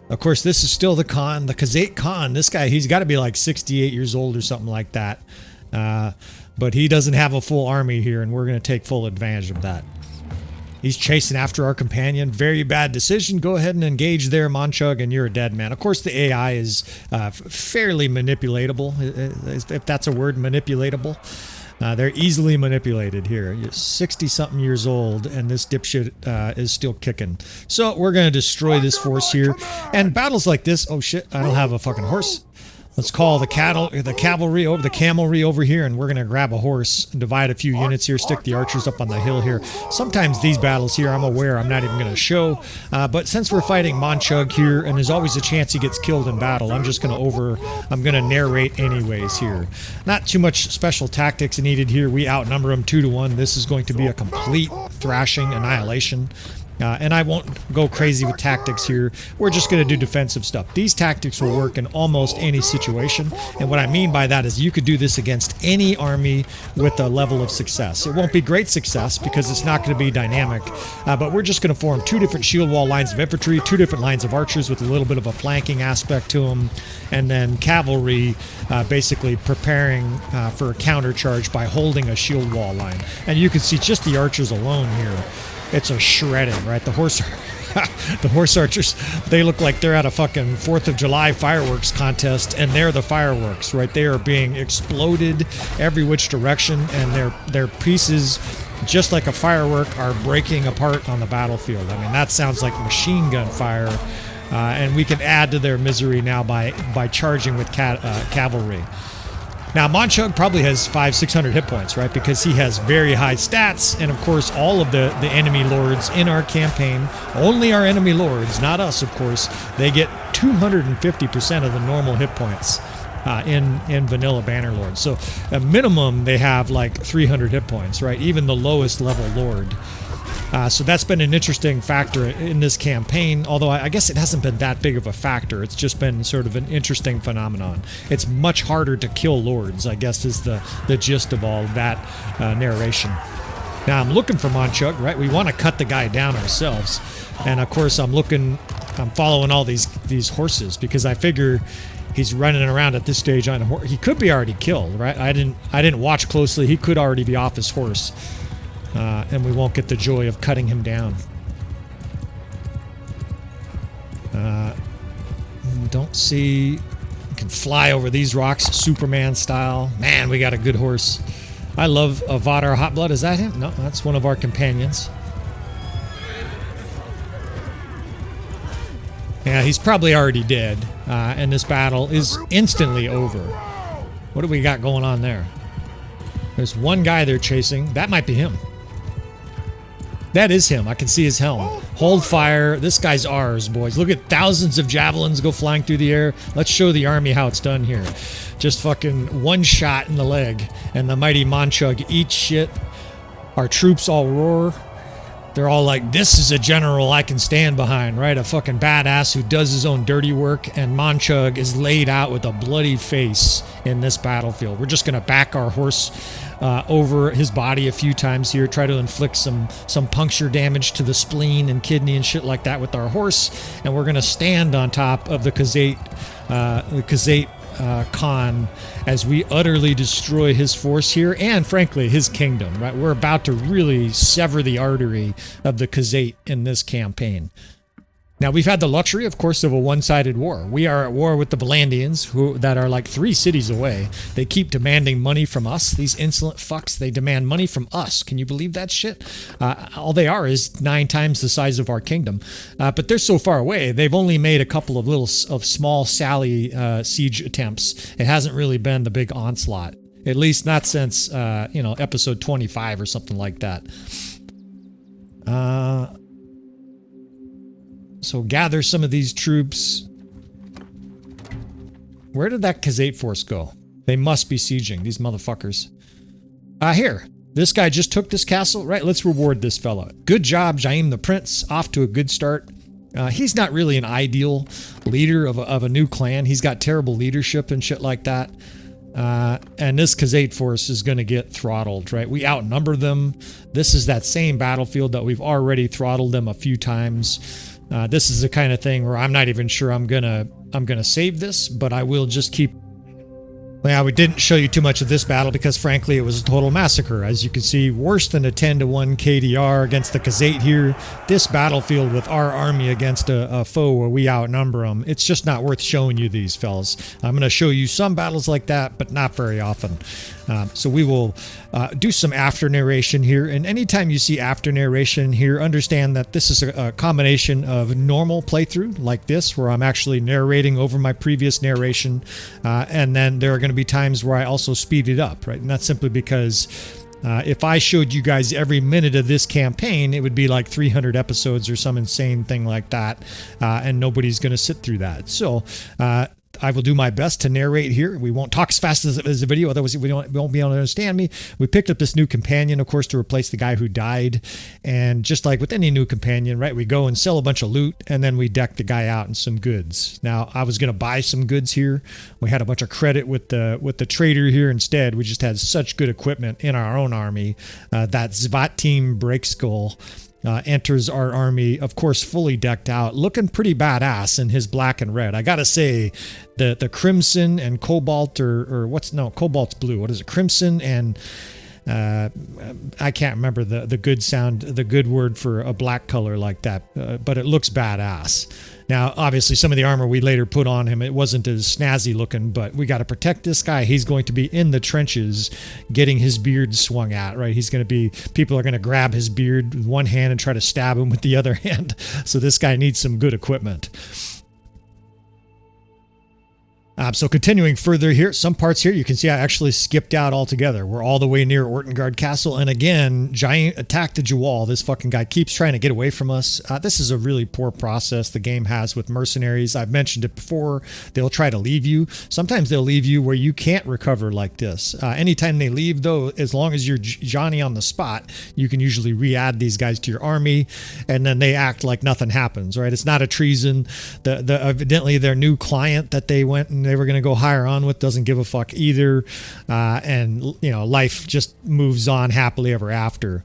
Of course, this is still the Khan, the Khuzait Khan. This guy, he's got to be like 68 years old or something like that. But he doesn't have a full army here, and we're gonna take full advantage of that. He's chasing after our companion. Very bad decision. Go ahead and engage there, Manchug, and you're a dead man. Of course, the AI is fairly manipulatable, if that's a word, manipulatable. They're easily manipulated here. You're 60-something years old, and this dipshit is still kicking. So we're going to destroy this force here. And battles like this... Oh, shit. I don't have a fucking horse. Let's call the cavalry over here, and we're going to grab a horse and divide a few units here, stick the archers up on the hill here. Sometimes these battles here, I'm aware I'm not even going to show, but since we're fighting Manchug here, and there's always a chance he gets killed in battle, I'm just going to narrate anyways here. Not too much special tactics needed here. We outnumber them 2-1. This is going to be a complete thrashing, annihilation. And I won't go crazy with tactics here. We're just going to do defensive stuff. These tactics will work in almost any situation. And what I mean by that is you could do this against any army with a level of success. It won't be great success because it's not going to be dynamic. But we're just going to form 2 different shield wall lines of infantry, 2 different lines of archers with a little bit of a flanking aspect to them. And then cavalry basically preparing for a counter charge by holding a shield wall line. And you can see just the archers alone here. It's a shredding, right? The horse archers, they look like they're at a fucking 4th of July fireworks contest, and they're the fireworks, right? They are being exploded every which direction, and their pieces, just like a firework, are breaking apart on the battlefield. I mean, that sounds like machine gun fire, and we can add to their misery now by charging with cavalry. Now, Manchug probably has 500-600 hit points, right? Because he has very high stats, and of course, all of the enemy lords in our campaign, only our enemy lords, not us, of course, they get 250% of the normal hit points in Vanilla Bannerlord. So, at minimum, they have like 300 hit points, right? Even the lowest level lord. So that's been an interesting factor in this campaign, although I guess it hasn't been that big of a factor. It's just been sort of an interesting phenomenon. It's much harder to kill lords, I guess, is the gist of all that narration. Now, I'm looking for Manchug, right? We want to cut the guy down ourselves. And, of course, I'm following all these horses because I figure he's running around at this stage on a horse. He could be already killed, right? I didn't watch closely. He could already be off his horse. And we won't get the joy of cutting him down. Don't see... You can fly over these rocks, Superman style. Man, we got a good horse. I love Vadar Hotblood. Is that him? No, that's one of our companions. Yeah, he's probably already dead. And this battle is instantly over. What do we got going on there? There's one guy they're chasing. That might be him. That is him. I can see his helm. Hold fire. This guy's ours, boys. Look at thousands of javelins go flying through the air. Let's show the army how it's done here. Just fucking one shot in the leg, and the mighty Manchug eats shit. Our troops all roar. They're all like, this is a general I can stand behind, right? A fucking badass who does his own dirty work, and Manchug is laid out with a bloody face in this battlefield. We're just going to back our horse over his body a few times here, try to inflict some puncture damage to the spleen and kidney and shit like that with our horse, and we're going to stand on top of the Khuzait Khan as we utterly destroy his force here and frankly his kingdom, right? We're about to really sever the artery of the Khuzait in this campaign. Now, we've had the luxury, of course, of a one-sided war. We are at war with the Valandians, that are like 3 cities away. They keep demanding money from us. These insolent fucks, they demand money from us. Can you believe that shit? All they are is 9 times the size of our kingdom. But they're so far away. They've only made a couple of small Sally siege attempts. It hasn't really been the big onslaught. At least not since, episode 25 or something like that. So gather some of these troops. Where did that Khuzait force go? They must be sieging, these motherfuckers. Here. This guy just took this castle, right? Let's reward this fella. Good job, Jaim the Prince. Off to a good start. He's not really an ideal leader of a new clan. He's got terrible leadership and shit like that. And this Khuzait force is going to get throttled, right? We outnumber them. This is that same battlefield that we've already throttled them a few times. This is the kind of thing where I'm not even sure I'm gonna save this, but I will just keep. Yeah, we didn't show you too much of this battle because frankly it was a total massacre. As you can see, worse than a 10-1 KDR against the Khuzait here. This battlefield with our army against a foe where we outnumber them, it's just not worth showing you these fellas. I'm going to show you some battles like that, but not very often. So we will do some after narration here, and anytime you see after narration here, understand that this is a combination of normal playthrough like this, where I'm actually narrating over my previous narration, and then there are going to be times where I also speed it up, right? And that's simply because if I showed you guys every minute of this campaign, it would be like 300 episodes or some insane thing like that, and nobody's going to sit through that. So I will do my best to narrate here. We won't talk as fast as the video, otherwise we won't be able to understand me. We picked up this new companion, of course, to replace the guy who died. And just like with any new companion, right, we go and sell a bunch of loot, and then we deck the guy out in some goods. Now, I was going to buy some goods here. We had a bunch of credit with the trader here instead. We just had such good equipment in our own army. That Zvat team Breakskull enters our army, of course, fully decked out, looking pretty badass in his black and red. I gotta say, the crimson and cobalt, cobalt's blue. What is it? Crimson and I can't remember the good word for a black color like that, but it looks badass. Now, obviously, some of the armor we later put on him, it wasn't as snazzy looking, but we got to protect this guy. He's going to be in the trenches getting his beard swung at, right? People are going to grab his beard with one hand and try to stab him with the other hand. So this guy needs some good equipment. So continuing further here, some parts here, you can see I actually skipped out altogether. We're all the way near Ortongard Castle. And again, giant attack the Jawal. This fucking guy keeps trying to get away from us. This is a really poor process the game has with mercenaries. I've mentioned it before. They'll try to leave you. Sometimes they'll leave you where you can't recover like this. Anytime they leave, though, as long as you're Johnny on the spot, you can usually re-add these guys to your army, and then they act like nothing happens, right? It's not a treason. Evidently, their new client that they went and they were going to go hire on with doesn't give a fuck either, and life just moves on happily ever after.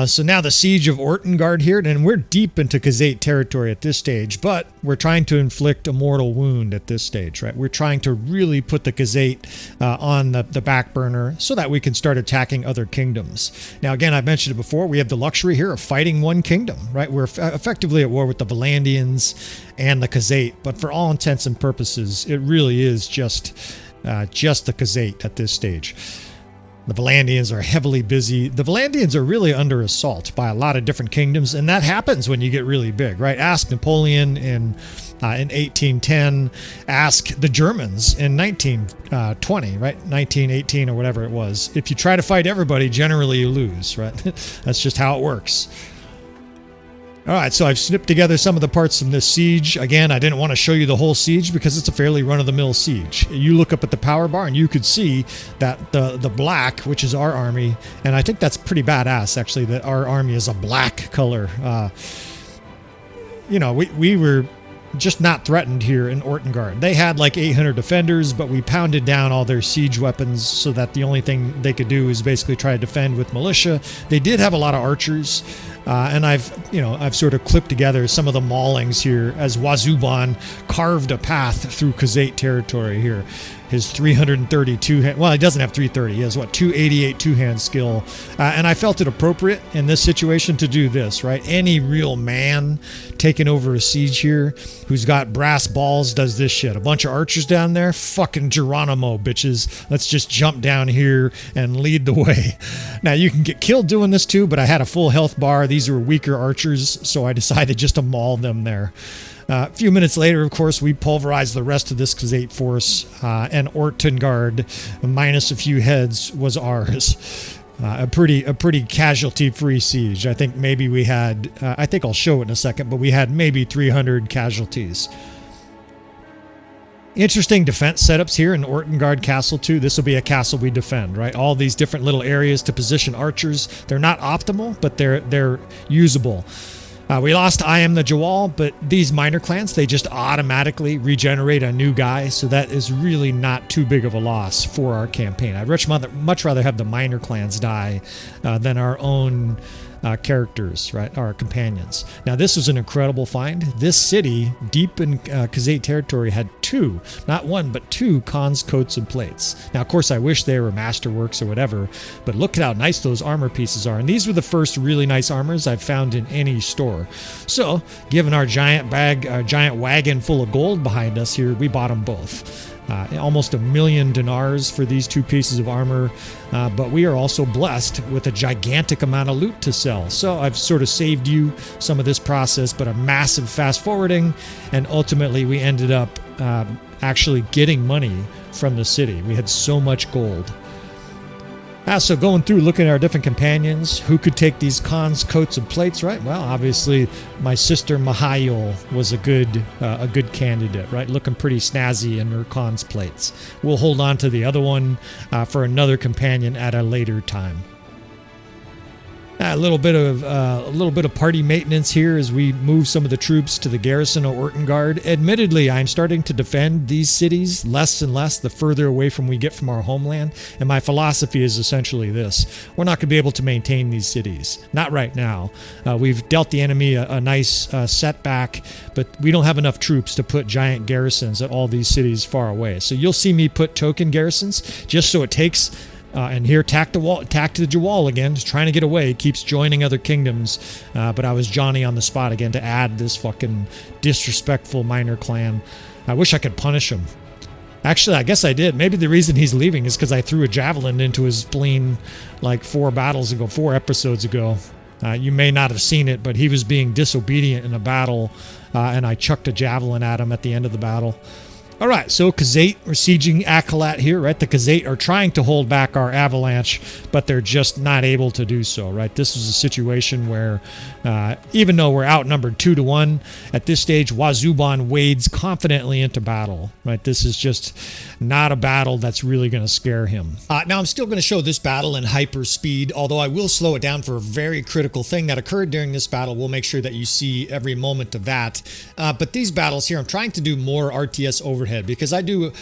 So now the siege of Ortongard here, and we're deep into Khuzait territory at this stage, but we're trying to inflict a mortal wound at this stage, right? We're trying to really put the Khuzait on the back burner so that we can start attacking other kingdoms. Now, again, I've mentioned it before, we have the luxury here of fighting one kingdom, right? We're effectively at war with the Valandians and the Khuzait, but for all intents and purposes, it really is just the Khuzait at this stage. The Valandians are heavily busy. The Valandians are really under assault by a lot of different kingdoms, and that happens when you get really big, right? Ask Napoleon in 1810. Ask the Germans in 1920, right? 1918 or whatever it was. If you try to fight everybody, generally you lose, right? That's just how it works. All right, so I've snipped together some of the parts from this siege. Again, I didn't want to show you the whole siege because it's a fairly run-of-the-mill siege. You look up at the power bar and you could see that the black, which is our army, and I think that's pretty badass, actually, that our army is a black color. You know, we were just not threatened here in Ortongard. They had like 800 defenders, but we pounded down all their siege weapons so that the only thing they could do is basically try to defend with militia. They did have a lot of archers, and I've sort of clipped together some of the maulings here as Wazuban carved a path through Khuzait territory here. His 332 well, he doesn't have 330. He has 288 two-hand skill, and I felt it appropriate in this situation to do this, right? Any real man taking over a siege here who's got brass balls does this shit. A bunch of archers down there, fucking Geronimo bitches. Let's just jump down here and lead the way. Now you can get killed doing this too, but I had a full health bar. These were weaker archers, so I decided just to maul them there. A few minutes later, of course, we pulverized the rest of this Khuzait force, and Ortongard, minus a few heads, was ours. A pretty casualty-free siege. I think maybe we had, I think I'll show it in a second, but we had maybe 300 casualties. Interesting defense setups here in Ortongard Castle too. This will be a castle we defend, right? All these different little areas to position archers. They're not optimal, but they're usable. We lost I Am the Jawal, but these minor clans, they just automatically regenerate a new guy, so that is really not too big of a loss for our campaign. I'd much rather have the minor clans die than our own characters, right? Our companions. Now, this was an incredible find. This city, deep in Khuzait territory, had two, not one, but two Khan's coats and plates. Now, of course, I wish they were masterworks or whatever, but look at how nice those armor pieces are. And these were the first really nice armors I've found in any store. So, given our giant wagon full of gold behind us here, we bought them both. Almost 1 million dinars for these two pieces of armor, but we are also blessed with a gigantic amount of loot to sell. So I've sort of saved you some of this process, but a massive fast forwarding, and ultimately we ended up actually getting money from the city. We had so much gold. So going through looking at our different companions, who could take these Khan's coats and plates, right? Well, obviously my sister Mahayol was a good candidate, right? Looking pretty snazzy in her Khan's plates. We'll hold on to the other one for another companion at a later time. A little bit of party maintenance here as we move some of the troops to the garrison of Ortongard. Admittedly, I'm starting to defend these cities less and less the further away from we get from our homeland, and my philosophy is essentially this: we're not going to be able to maintain these cities, not right now. We've dealt the enemy a nice setback, but we don't have enough troops to put giant garrisons at all these cities far away. So you'll see me put token garrisons just so it takes. And here, tack to the Jawal again, just trying to get away, keeps joining other kingdoms. But I was Johnny on the spot again to add this fucking disrespectful minor clan. I wish I could punish him. Actually, I guess I did. Maybe the reason he's leaving is because I threw a javelin into his spleen like 4 episodes ago. You may not have seen it, but he was being disobedient in a battle, and I chucked a javelin at him at the end of the battle. All right, so Khuzait, we're sieging Akalat here, right? The Khuzait are trying to hold back our avalanche, but they're just not able to do so, right? This is a situation where, even though we're outnumbered 2-1, at this stage, Wazuban wades confidently into battle, right? This is just not a battle that's really going to scare him. Now, I'm still going to show this battle in hyper speed, although I will slow it down for a very critical thing that occurred during this battle. We'll make sure that you see every moment of that. But these battles here, I'm trying to do more RTS overhead, because I do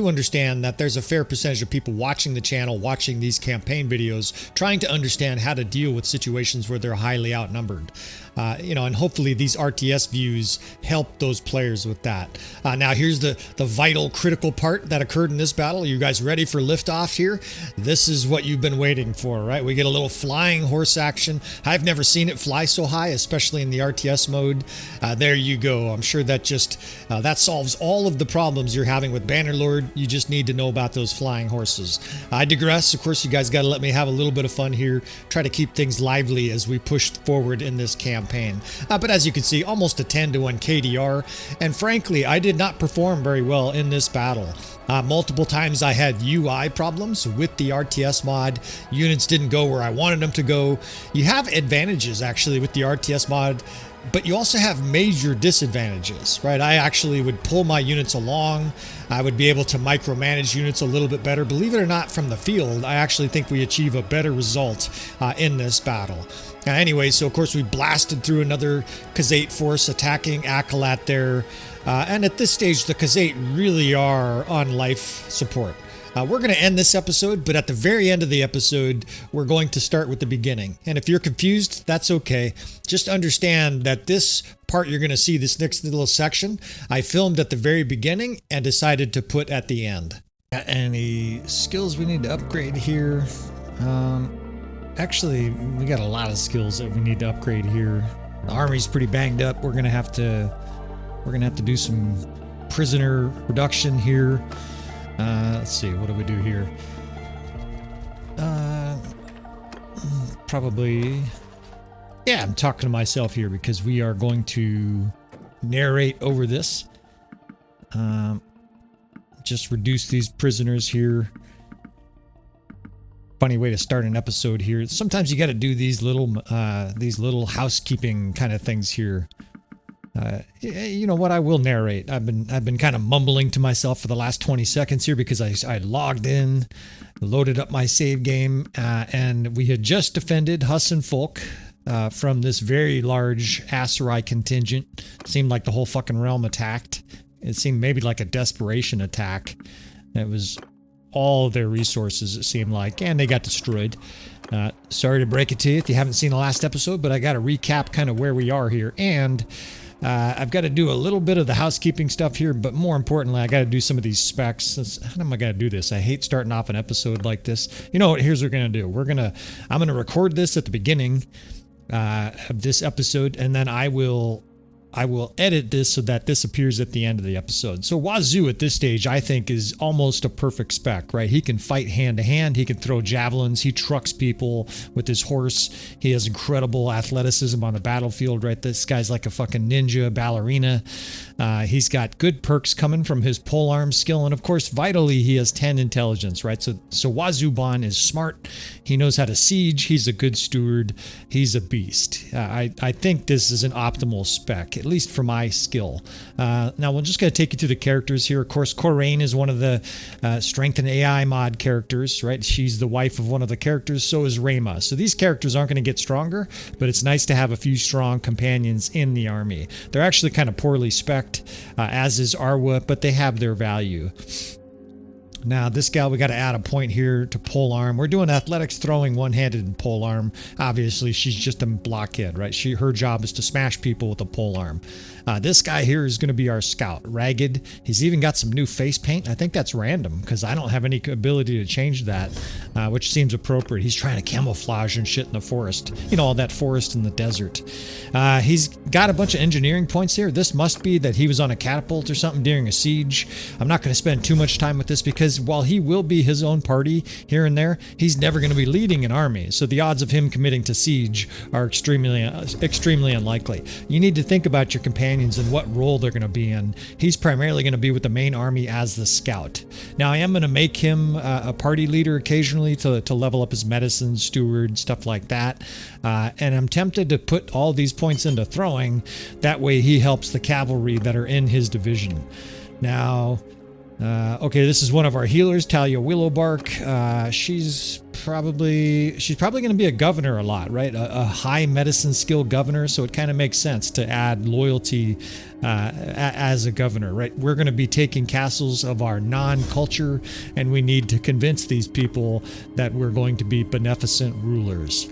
understand that there's a fair percentage of people watching the channel, watching these campaign videos, trying to understand how to deal with situations where they're highly outnumbered. And hopefully these RTS views help those players with that. Now here's the vital critical part that occurred in this battle. Are you guys ready for liftoff here? This is what you've been waiting for, right? We get a little flying horse action. I've never seen it fly so high, especially in the RTS mode. There you go. I'm sure that just that solves all of the problems you're having with Bannerlord. You just need to know about those flying horses. I digress. Of course, you guys got to let me have a little bit of fun here. Try to keep things lively as we push forward in this campaign. But as you can see, almost a 10-1 KDR, and frankly, I did not perform very well in this battle. Multiple times I had UI problems with the RTS mod. Units didn't go where I wanted them to go. You have advantages actually with the RTS mod, but you also have major disadvantages, right? I actually would pull my units along. I would be able to micromanage units a little bit better. Believe it or not, from the field, I actually think we achieve a better result in this battle. Anyway, so of course we blasted through another Khuzait force attacking Akalat there. And at this stage, the Khuzait really are on life support. We're going to end this episode, but at the very end of the episode, we're going to start with the beginning. And if you're confused, that's okay. Just understand that this part you're going to see, this next little section, I filmed at the very beginning and decided to put at the end. Any skills we need to upgrade here? Actually, we got a lot of skills that we need to upgrade here. The army's pretty banged up. We're going to have to do some prisoner reduction here. Let's see, what do we do here? Probably, yeah, I'm talking to myself here because we are going to narrate over this. Just reduce these prisoners here. Funny way to start an episode here. Sometimes you got to do these little housekeeping kind of things here. You know what? I will narrate. I've been kind of mumbling to myself for the last 20 seconds here because I logged in, loaded up my save game, and we had just defended Huss and Folk from this very large Aserai contingent. Seemed like the whole fucking realm attacked. It seemed maybe like a desperation attack. It was all of their resources, it seemed like, and they got destroyed. Sorry to break it to you if you haven't seen the last episode, but I got to recap kind of where we are here, and I've got to do a little bit of the housekeeping stuff here, but more importantly, I got to do some of these specs. How am I going to do this? I hate starting off an episode like this. You know what? Here's what we're going to do. I'm going to record this at the beginning of this episode, and then I will edit this so that this appears at the end of the episode. So Wazoo at this stage, I think, is almost a perfect spec, right? He can fight hand to hand. He can throw javelins. He trucks people with his horse. He has incredible athleticism on the battlefield, right? This guy's like a fucking ninja ballerina. He's got good perks coming from his polearm skill. And of course, vitally, he has 10 intelligence, right? So Wazoo Bon is smart. He knows how to siege. He's a good steward. He's a beast. I think this is an optimal spec, at least for my skill. Now we're just going to take you through the characters here. Of course, Coraine is one of the strength and AI mod characters, right? She's the wife of one of the characters. So is Rayma. So these characters aren't going to get stronger, but it's nice to have a few strong companions in the army. They're actually kind of poorly spec'd, as is Arwa, but they have their value. Now, this gal, we got to add a point here to polearm. We're doing athletics, throwing, one-handed, and polearm. Obviously, she's just a blockhead, right? Her job is to smash people with a polearm. This guy here is going to be our scout, Ragged. He's even got some new face paint. I think that's random because I don't have any ability to change that, which seems appropriate. He's trying to camouflage and shit in the forest. You know, all that forest in the desert. He's got a bunch of engineering points here. This must be that he was on a catapult or something during a siege. I'm not going to spend too much time with this because while he will be his own party here and there, he's never going to be leading an army. So the odds of him committing to siege are extremely unlikely. You need to think about your companions and what role they're going to be in. He's primarily going to be with the main army as the scout. Now, I am going to make him a party leader occasionally to level up his medicine, steward, stuff like that. And I'm tempted to put all these points into throwing. That way he helps the cavalry that are in his division. Now, okay, this is one of our healers, Talia Willowbark. She's probably going to be a governor a lot, right? A high medicine skill governor, so it kind of makes sense to add loyalty as a governor, right? We're going to be taking castles of our non-culture, and we need to convince these people that we're going to be beneficent rulers.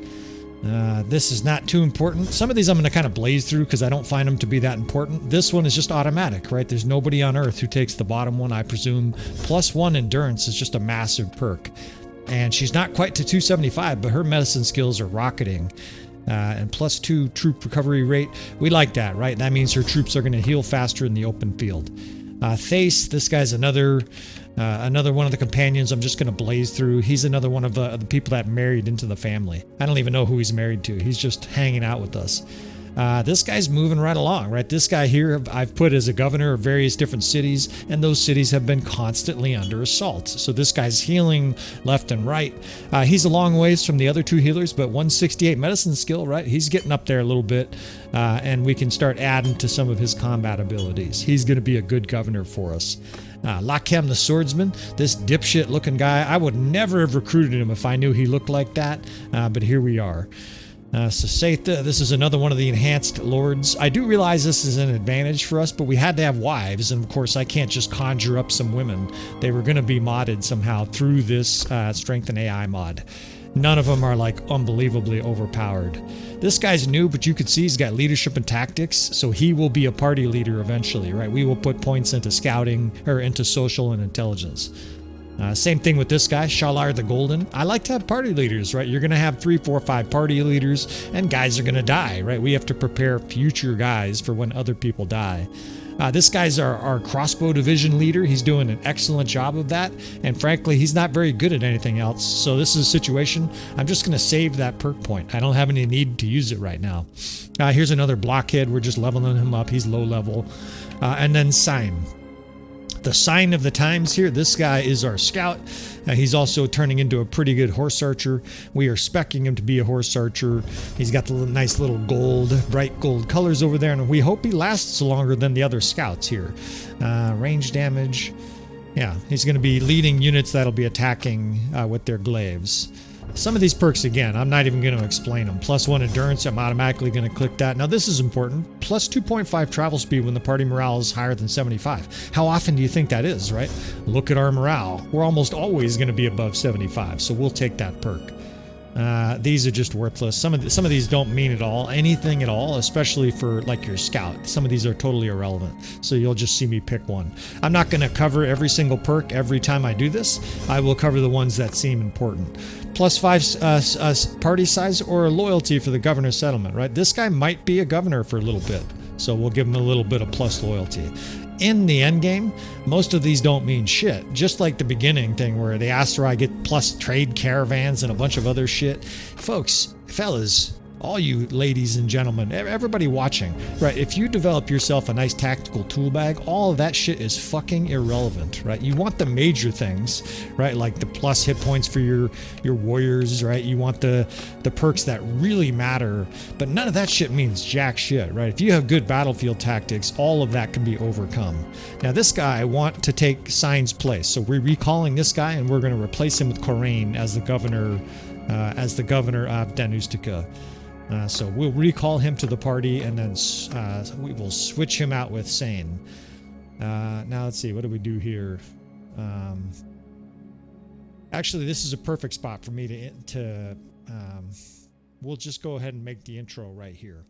This is not too important. Some of these I'm going to kind of blaze through because I don't find them to be that important. This one is just automatic, right? There's nobody on Earth who takes the bottom one, I presume. +1 endurance is just a massive perk. And she's not quite to 275, but her medicine skills are rocketing. And +2 troop recovery rate. We like that, right? That means her troops are going to heal faster in the open field. Thace, this guy's another one of the companions I'm just going to blaze through. He's another one of the people that married into the family. I don't even know who he's married to. He's just hanging out with us. This guy's moving right along, right? This guy here I've put as a governor of various different cities, and those cities have been constantly under assault. So this guy's healing left and right. He's a long ways from the other two healers, but 168 medicine skill, right? He's getting up there a little bit, and we can start adding to some of his combat abilities. He's going to be a good governor for us. Lakem the swordsman, this dipshit looking guy, I would never have recruited him if I knew he looked like that, but here we are. Setha, this is another one of the enhanced lords. I do realize this is an advantage for us, but we had to have wives, and of course I can't just conjure up some women. They were going to be modded somehow through this strength and AI mod. None of them are like unbelievably overpowered. This guy's new, but you could see he's got leadership and tactics, so he will be a party leader eventually, right? We will put points into scouting, or into social and intelligence. Same thing with this guy, Shalar the Golden. I like to have party leaders, right? You're going to have 3, 4, 5 party leaders, and guys are going to die, right? We have to prepare future guys for when other people die. This guy's our crossbow division leader. He's doing an excellent job of that, and frankly, he's not very good at anything else. So this is a situation, I'm just going to save that perk point. I don't have any need to use it right now. Here's another blockhead. We're just leveling him up. He's low level. And then Sign. The sign of the times here, this guy is our scout. He's also turning into a pretty good horse archer. We are speccing him to be a horse archer. He's got the nice little gold, bright gold colors over there, and we hope he lasts longer than the other scouts here. Range damage. Yeah, he's going to be leading units that'll be attacking with their glaives. Some of these perks, again, I'm not even going to explain them. +1 endurance, I'm automatically going to click that. Now this is important. +2.5 travel speed when the party morale is higher than 75. How often do you think that is, right? Look at our morale. We're almost always going to be above 75, so we'll take that perk. These are just worthless. Some of these don't mean at all, anything at all, especially for like your scout. Some of these are totally irrelevant, so you'll just see me pick one. I'm not going to cover every single perk every time I do this. I will cover the ones that seem important. +5 party size or loyalty for the governor settlement, right? This guy might be a governor for a little bit, so we'll give him a little bit of plus loyalty. In the end game, most of these don't mean shit. Just like the beginning thing where the Aserai get plus trade caravans and a bunch of other shit. Folks, fellas, all you ladies and gentlemen, everybody watching, right? If you develop yourself a nice tactical tool bag, all of that shit is fucking irrelevant, right? You want the major things, right? Like the plus hit points for your warriors, right? You want the perks that really matter, but none of that shit means jack shit, right? If you have good battlefield tactics, all of that can be overcome. Now this guy I want to take Sign's place, so we're recalling this guy and we're going to replace him with Corain as the governor of Danustica. So we'll recall him to the party, and then we will switch him out with Sane. Now let's see, what do we do here? Actually, this is a perfect spot for me to we'll just go ahead and make the intro right here.